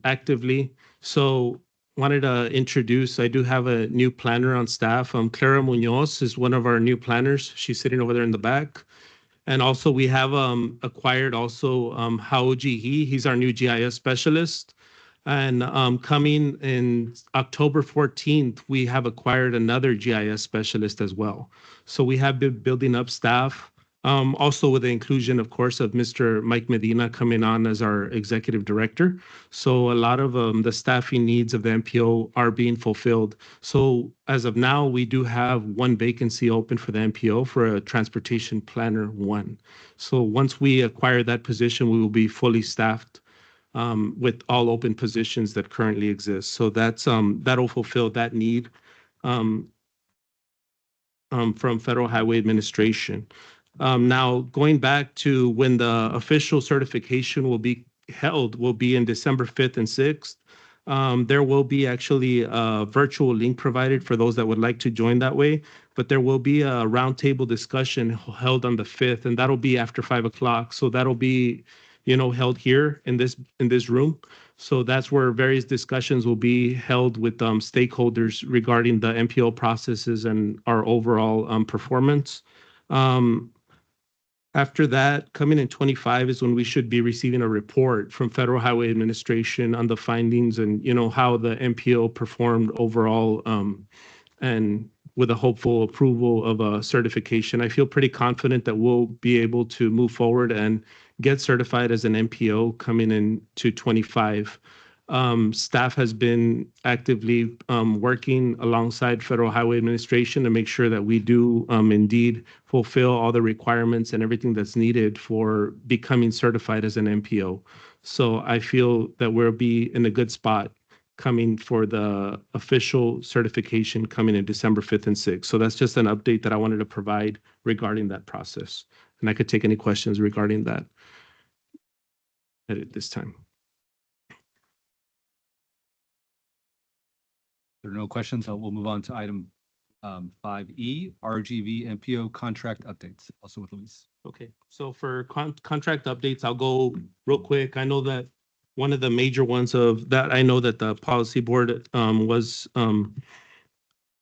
actively. So wanted to introduce, I do have a new planner on staff. Clara Munoz is one of our new planners. She's sitting over there in the back. And also we have acquired also Haoji He. He's our new GIS specialist. And coming in October 14th, we have acquired another GIS specialist as well. So we have been building up staff, also with the inclusion, of course, of Mr. Mike Medina coming on as our executive director. So a lot of the staffing needs of the MPO are being fulfilled. So as of now, we do have one vacancy open for the MPO for a transportation planner 1. So once we acquire that position, we will be fully staffed with all open positions that currently exist. So that's that'll fulfill that need from Federal Highway Administration. Now, going back to when the official certification will be held, will be in December 5th and 6th. There will be actually a virtual link provided for those that would like to join that way, but there will be a roundtable discussion held on the 5th, and that'll be after 5 o'clock. So that'll be held here in this room. So that's where various discussions will be held with stakeholders regarding the MPO processes and our overall performance. After that, coming in 25 is when we should be receiving a report from Federal Highway Administration on the findings and how the MPO performed overall, and with a hopeful approval of a certification. I feel pretty confident that we'll be able to move forward and get certified as an MPO coming into 25. Staff has been actively working alongside Federal Highway Administration to make sure that we do indeed fulfill all the requirements and everything that's needed for becoming certified as an MPO. So I feel that we'll be in a good spot coming for the official certification coming in December 5th and 6th. So that's just an update that I wanted to provide regarding that process. And I could take any questions regarding that at this time. There are no questions. We'll move on to item 5E, RGVMPO contract updates, also with Luis. Okay, so for contract updates, I'll go real quick. I know that one of the major ones of that I know that the policy board was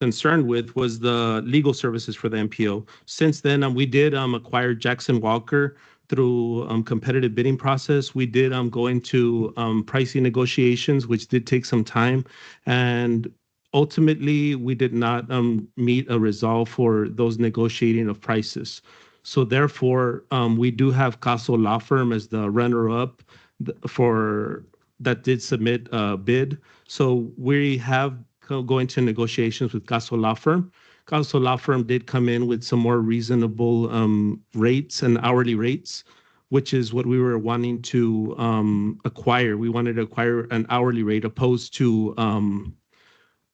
concerned with was the legal services for the MPO. Since then, we did acquire Jackson Walker through competitive bidding process. We did go into pricing negotiations, which did take some time, and ultimately we did not meet a resolve for those negotiating of prices. So therefore, we do have Caso Law Firm as the runner-up for that did submit a bid. So we have going to negotiations with Caso Law Firm. Caso Law Firm did come in with some more reasonable rates and hourly rates, which is what we were wanting to acquire. We wanted to acquire an hourly rate opposed to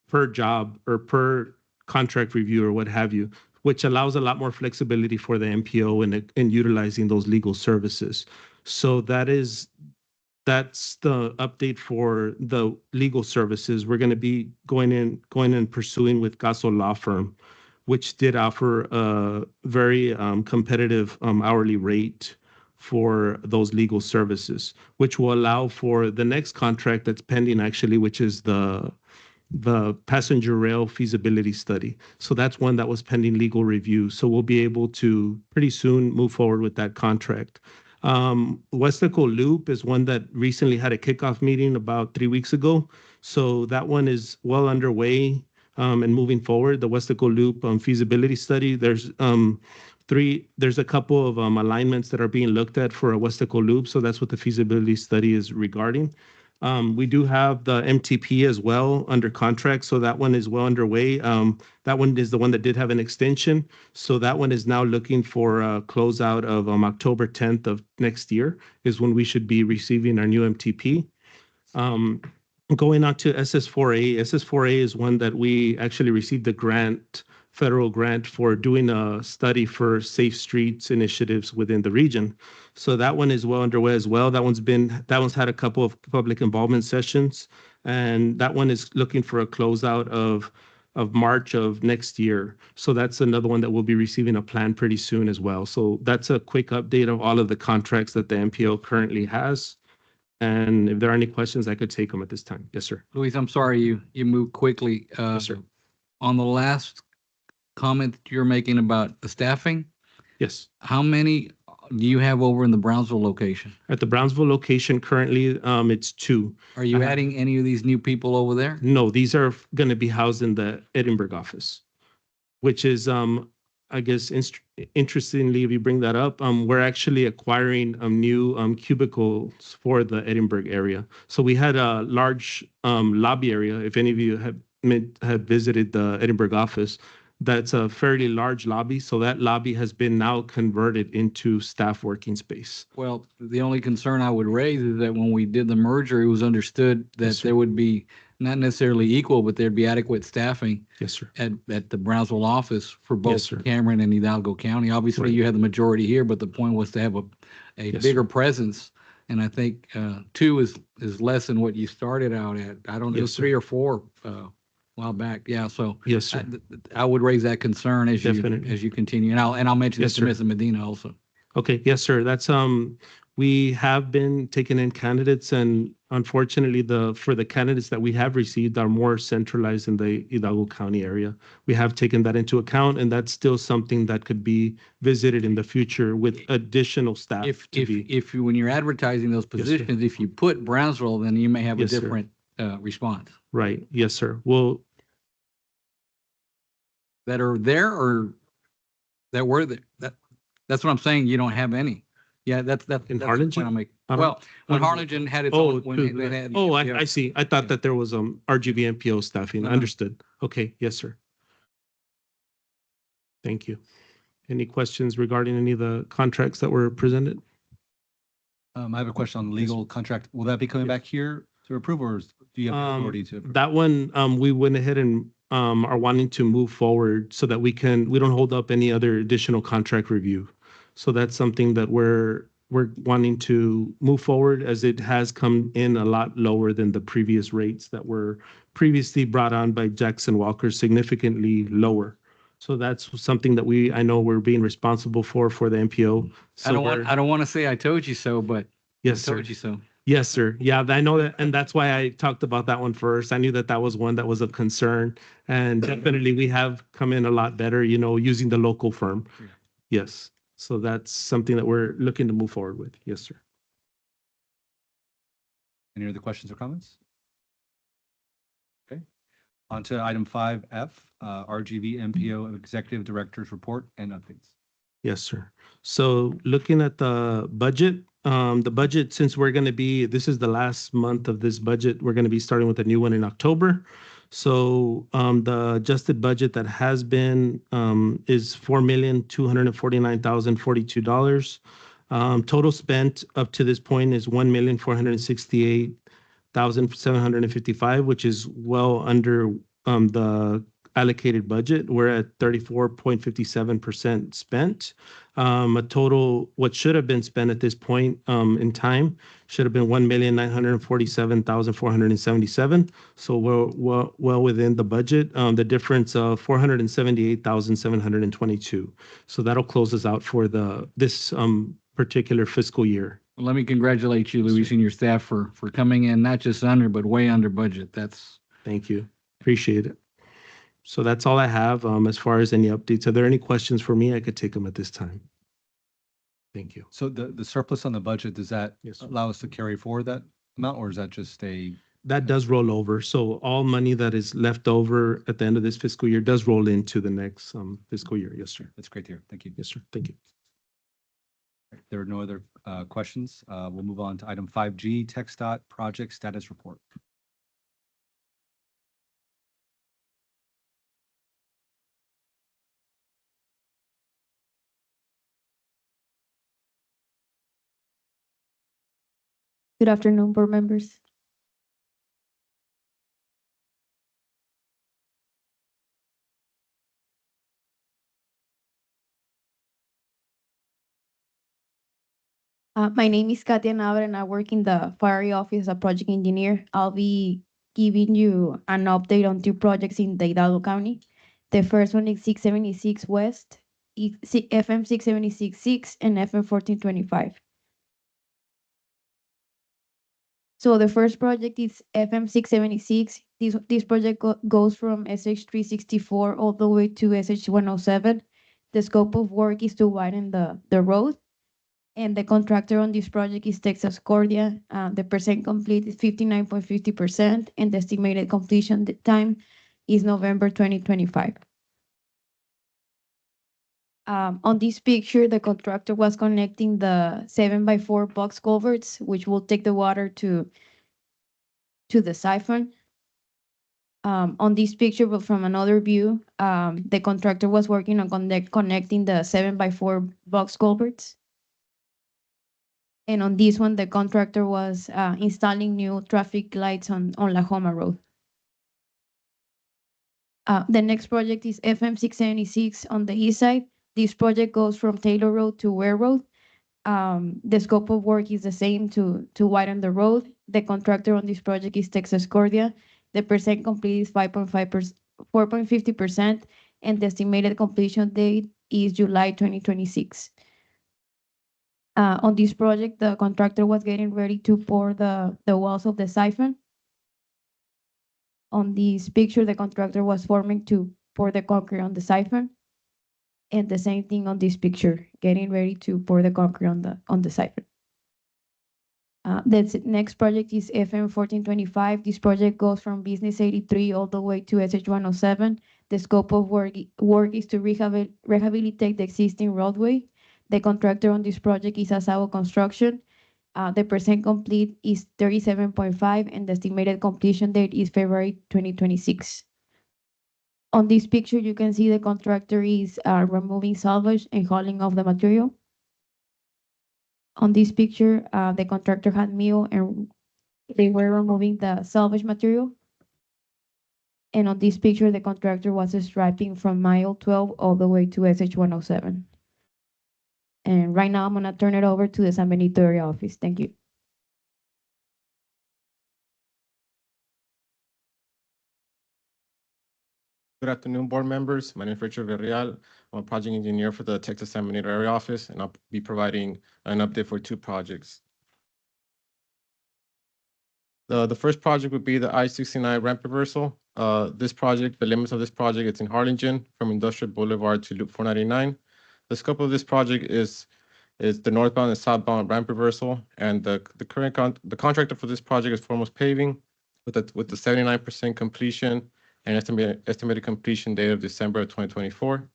per job or per contract review or what have you, which allows a lot more flexibility for the MPO in utilizing those legal services. So that's the update for the legal services. We're going to be going and pursuing with Caso Law Firm, which did offer a very competitive hourly rate for those legal services, which will allow for the next contract that's pending actually, which is the the passenger rail feasibility study. So that's one that was pending legal review. So we'll be able to pretty soon move forward with that contract. Westaco Loop is one that recently had a kickoff meeting about 3 weeks ago. So that one is well underway and moving forward. The Westaco Loop feasibility study, there's a couple of alignments that are being looked at for a Westaco Loop. So that's what the feasibility study is regarding. We do have the MTP as well under contract, so that one is well underway. That one is the one that did have an extension, so that one is now looking for a closeout of October 10th of next year is when we should be receiving our new MTP. Going on to SS4A. SS4A is one that we actually received a grant, federal grant for doing a study for safe streets initiatives within the region. So that one is well underway as well. That one's had a couple of public involvement sessions, and that one is looking for a closeout of March of next year. So that's another one that we'll be receiving a plan pretty soon as well. So that's a quick update of all of the contracts that the MPO currently has. And if there are any questions, I could take them at this time. Yes, sir. Luis, I'm sorry you moved quickly. Yes, sir. On the last comment that you're making about the staffing, Yes. how many do you have over in the Brownsville location? At the Brownsville location currently, it's 2. Are you I have- adding any of these new people over there? No, these are going to be housed in the Edinburgh office, which is, I guess, interestingly, if you bring that up, we're actually acquiring new cubicles for the Edinburgh area. So we had a large lobby area. If any of you have visited the Edinburgh office, that's a fairly large lobby. So that lobby has been now converted into staff working space. Well, the only concern I would raise is that when we did the merger, it was understood that Yes, sir. there would be not necessarily equal, but there'd be adequate staffing Yes, sir. at the Brownsville office for Yes, both sir. Cameron and Hidalgo County. Obviously, Right. you had the majority here, but the point was to have a Yes, bigger presence. And I think 2 is less than what you started out at. I don't know, Yes, sir. 3 or 4 a while back. Yeah, so Yes, sir. I would raise that concern as Definitely. you continue. And I'll mention Yes, this to sir. Ms. Medina also. Okay, yes, sir. That's we have been taking in candidates, and unfortunately, for the candidates that we have received are more centralized in the Hidalgo County area. We have taken that into account, and that's still something that could be visited in the future with additional staff. If you, when you're advertising those Yes, sir. positions, if you put Brownsville, then you may have a Yes, sir. different response. Right, yes, sir. Well, That are there or that were there. That's what I'm saying. You don't have any. Yeah, that's In that's the point Harlingen? I'm making. I don't- Well, when Harlingen. Harlingen had its Oh, own, when they had. yeah. I see. I thought Yeah. that there was RGVMPO staffing. Uh-huh. Understood. Okay, yes, sir. Thank you. Any questions regarding any of the contracts that were presented? I have a question on the legal contract. Will that be coming back here to approve, or do you have the authority to? approve? That one, we went ahead and are wanting to move forward so that we don't hold up any other additional contract review. So that's something that we're wanting to move forward, as it has come in a lot lower than the previous rates that were previously brought on by Jackson Walker, significantly lower. So that's something that I know we're being responsible for the MPO. So I don't want to say I told you so, but yes, I sir. told you so. Yes, sir. Yeah, I know that. And that's why I talked about that one first. I knew that was one that was of concern. And definitely we have come in a lot better, using the local firm. Yeah. Yes. So that's something that we're looking to move forward with. Yes, sir. Any other questions or comments? Okay. On to item 5F, RGVMPO Executive Director's Report and Updates. Yes, sir. So looking at the budget, since this is the last month of this budget, we're going to be starting with a new one in October. So the adjusted budget that has been is $4,249,042. Total spent up to this point is $1,468,755, which is well under the allocated budget. We're at 34.57% spent. A total, what should have been spent at this point in time should have been $1,947,477. So we're well within the budget. The difference of $478,722. So that'll close us out for this particular fiscal year. Well, let me congratulate you, Luis, and your staff for coming in not just under, but way under budget. Thank you. Appreciate it. So that's all I have as far as any updates. Are there any questions for me? I could take them at this time. Thank you. So the surplus on the budget, does that Yes, sir. allow us to carry forward that amount, or is that just a? That does roll over. So all money that is left over at the end of this fiscal year does roll into the next fiscal year. Yes, sir. That's great to hear. Thank you. Yes, sir. Thank you. There are no other questions. We'll move on to item 5G, TxDOT project status report. Good afternoon, board members. My name is Katia Navarre and I work in the fire office as a project engineer. I'll be giving you an update on two projects in Hidalgo County. The first one is 676 West, FM 676-6 and FM 1425. So the first project is FM 676. This project goes from SH 364 all the way to SH 107. The scope of work is to widen the road. And the contractor on this project is Texas Cordia. The percent complete is 59.50%, and the estimated completion time is November 2025. On this picture, the contractor was connecting the 7x4 box culverts, which will take the water to the siphon. On this picture, but from another view, the contractor was working on connecting the 7x4 box culverts. And on this one, the contractor was installing new traffic lights on La Joma Road. The next project is FM 676 on the east side. This project goes from Taylor Road to Ware Road. The scope of work is the same to widen the road. The contractor on this project is Texas Cordia. The percent complete is 4.50%, and the estimated completion date is July 2026. On this project, the contractor was getting ready to pour the walls of the siphon. On this picture, the contractor was forming to pour the concrete on the siphon. And the same thing on this picture, getting ready to pour the concrete on the siphon. The next project is FM 1425. This project goes from Business 83 all the way to SH 107. The scope of work is to rehabilitate the existing roadway. The contractor on this project is Asao Construction. The percent complete is 37.5%, and the estimated completion date is February 2026. On this picture, you can see the contractor is removing salvage and hauling off the material. On this picture, the contractor had meal and they were removing the salvage material. And on this picture, the contractor was striping from mile 12 all the way to SH 107. And right now, I'm gonna turn it over to the San Benito area office. Thank you. Good afternoon, board members. My name is Richard Villarreal. I'm a project engineer for the Texas San Benito area office, and I'll be providing an update for two projects. The first project would be the I-69 ramp reversal. This project, the limits of this project, it's in Harlingen from Industrial Boulevard to Loop 499. The scope of this project is the northbound and southbound ramp reversal, and the contractor for this project is Foremost Paving with the 79% completion and estimated completion date of December of 2024.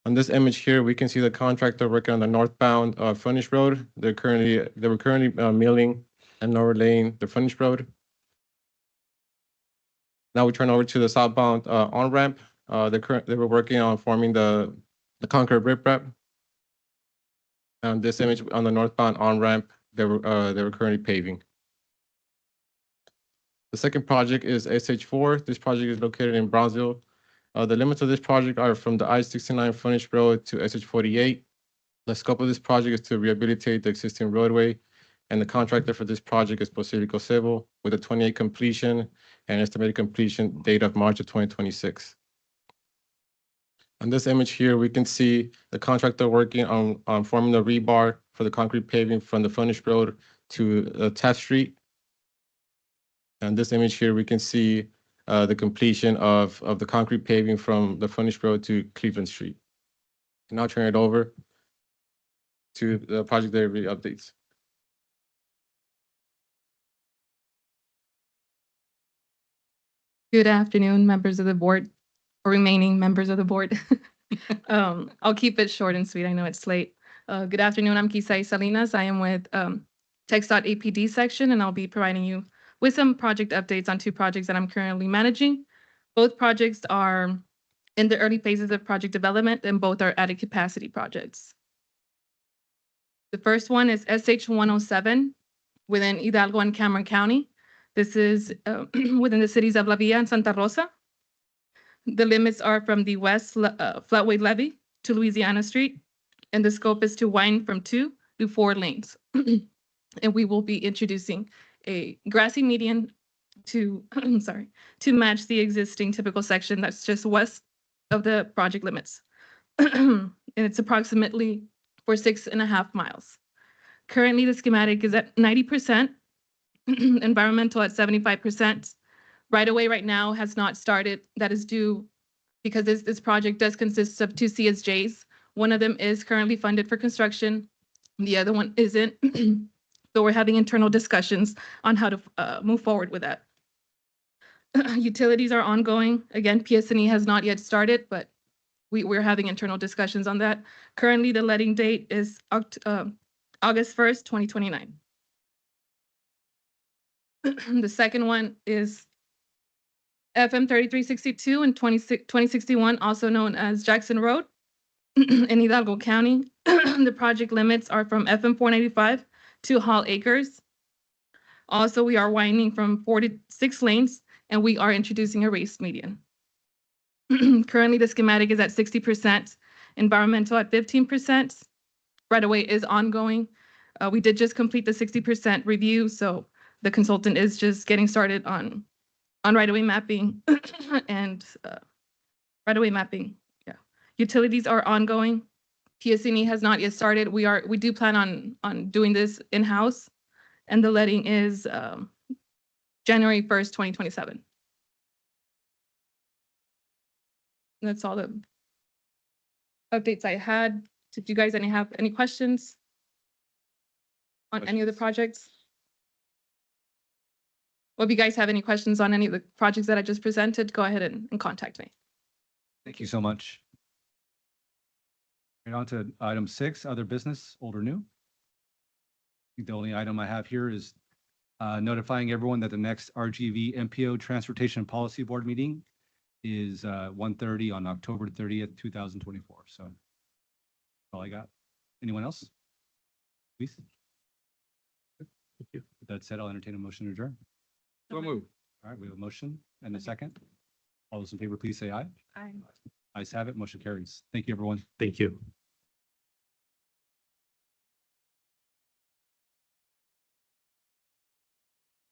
On this image here, we can see the contractor working on the northbound frontage road. They were currently milling and overlaying the frontage road. Now we turn over to the southbound on-ramp. They were working on forming the concrete riprap. On this image on the northbound on-ramp, they were currently paving. The second project is SH4. This project is located in Brownsville. The limits of this project are from the I-69 frontage road to SH48. The scope of this project is to rehabilitate the existing roadway, and the contractor for this project is Pacifico Civil with a 28 completion and estimated completion date of March of 2026. On this image here, we can see the contractor working on forming the rebar for the concrete paving from the frontage road to Taft Street. And this image here, we can see the completion of the concrete paving from the frontage road to Cleveland Street. And I'll turn it over to the project area updates. Good afternoon, members of the board, or remaining members of the board. I'll keep it short and sweet. I know it's late. Good afternoon, I'm Kisai Salinas. I am with Text.APD section, and I'll be providing you with some project updates on 2 projects that I'm currently managing. Both projects are in the early phases of project development, and both are added capacity projects. The first one is SH 107 within Hidalgo and Cameron County. This is within the cities of La Villa and Santa Rosa. The limits are from the west floodway levee to Louisiana Street, and the scope is to widen from 2 to 4 lanes. And we will be introducing a grassy median to, to match the existing typical section that's just west of the project limits. And it's approximately for 6.5 miles. Currently, the schematic is at 90%, environmental at 75%. Right away right now has not started. That is due because this project does consist of 2 CSJs. One of them is currently funded for construction. The other one isn't. So we're having internal discussions on how to move forward with that. Utilities are ongoing. Again, PS&E has not yet started, but we're having internal discussions on that. Currently, the letting date is August 1st, 2029. The second one is FM 3362 and 2061, also known as Jackson Road in Hidalgo County. The project limits are from FM 495 to Hall Acres. Also, we are widening from 4 to 6 lanes, and we are introducing a raised median. Currently, the schematic is at 60%, environmental at 15%. Right-of-way is ongoing. We did just complete the 60% review, so the consultant is just getting started on right-of-way mapping and right-of-way mapping. Yeah, utilities are ongoing. PS&E has not yet started. We do plan on doing this in-house, and the letting is January 1st, 2027. And that's all the updates I had. Did you guys have any questions on any of the projects? Well, if you guys have any questions on any of the projects that I just presented, go ahead and contact me. Thank you so much. Right on to item 6, other business, old or new. I think the only item I have here is notifying everyone that the next RGVMPO Transportation Policy Board meeting is 1:30 on October 30th, 2024. So that's all I got. Anyone else? Please. Thank you. With that said, I'll entertain a motion to adjourn. So move. All right, we have a motion and a second. All those in favor, please say aye. Aye. Ayes have it, motion carries. Thank you, everyone. Thank you.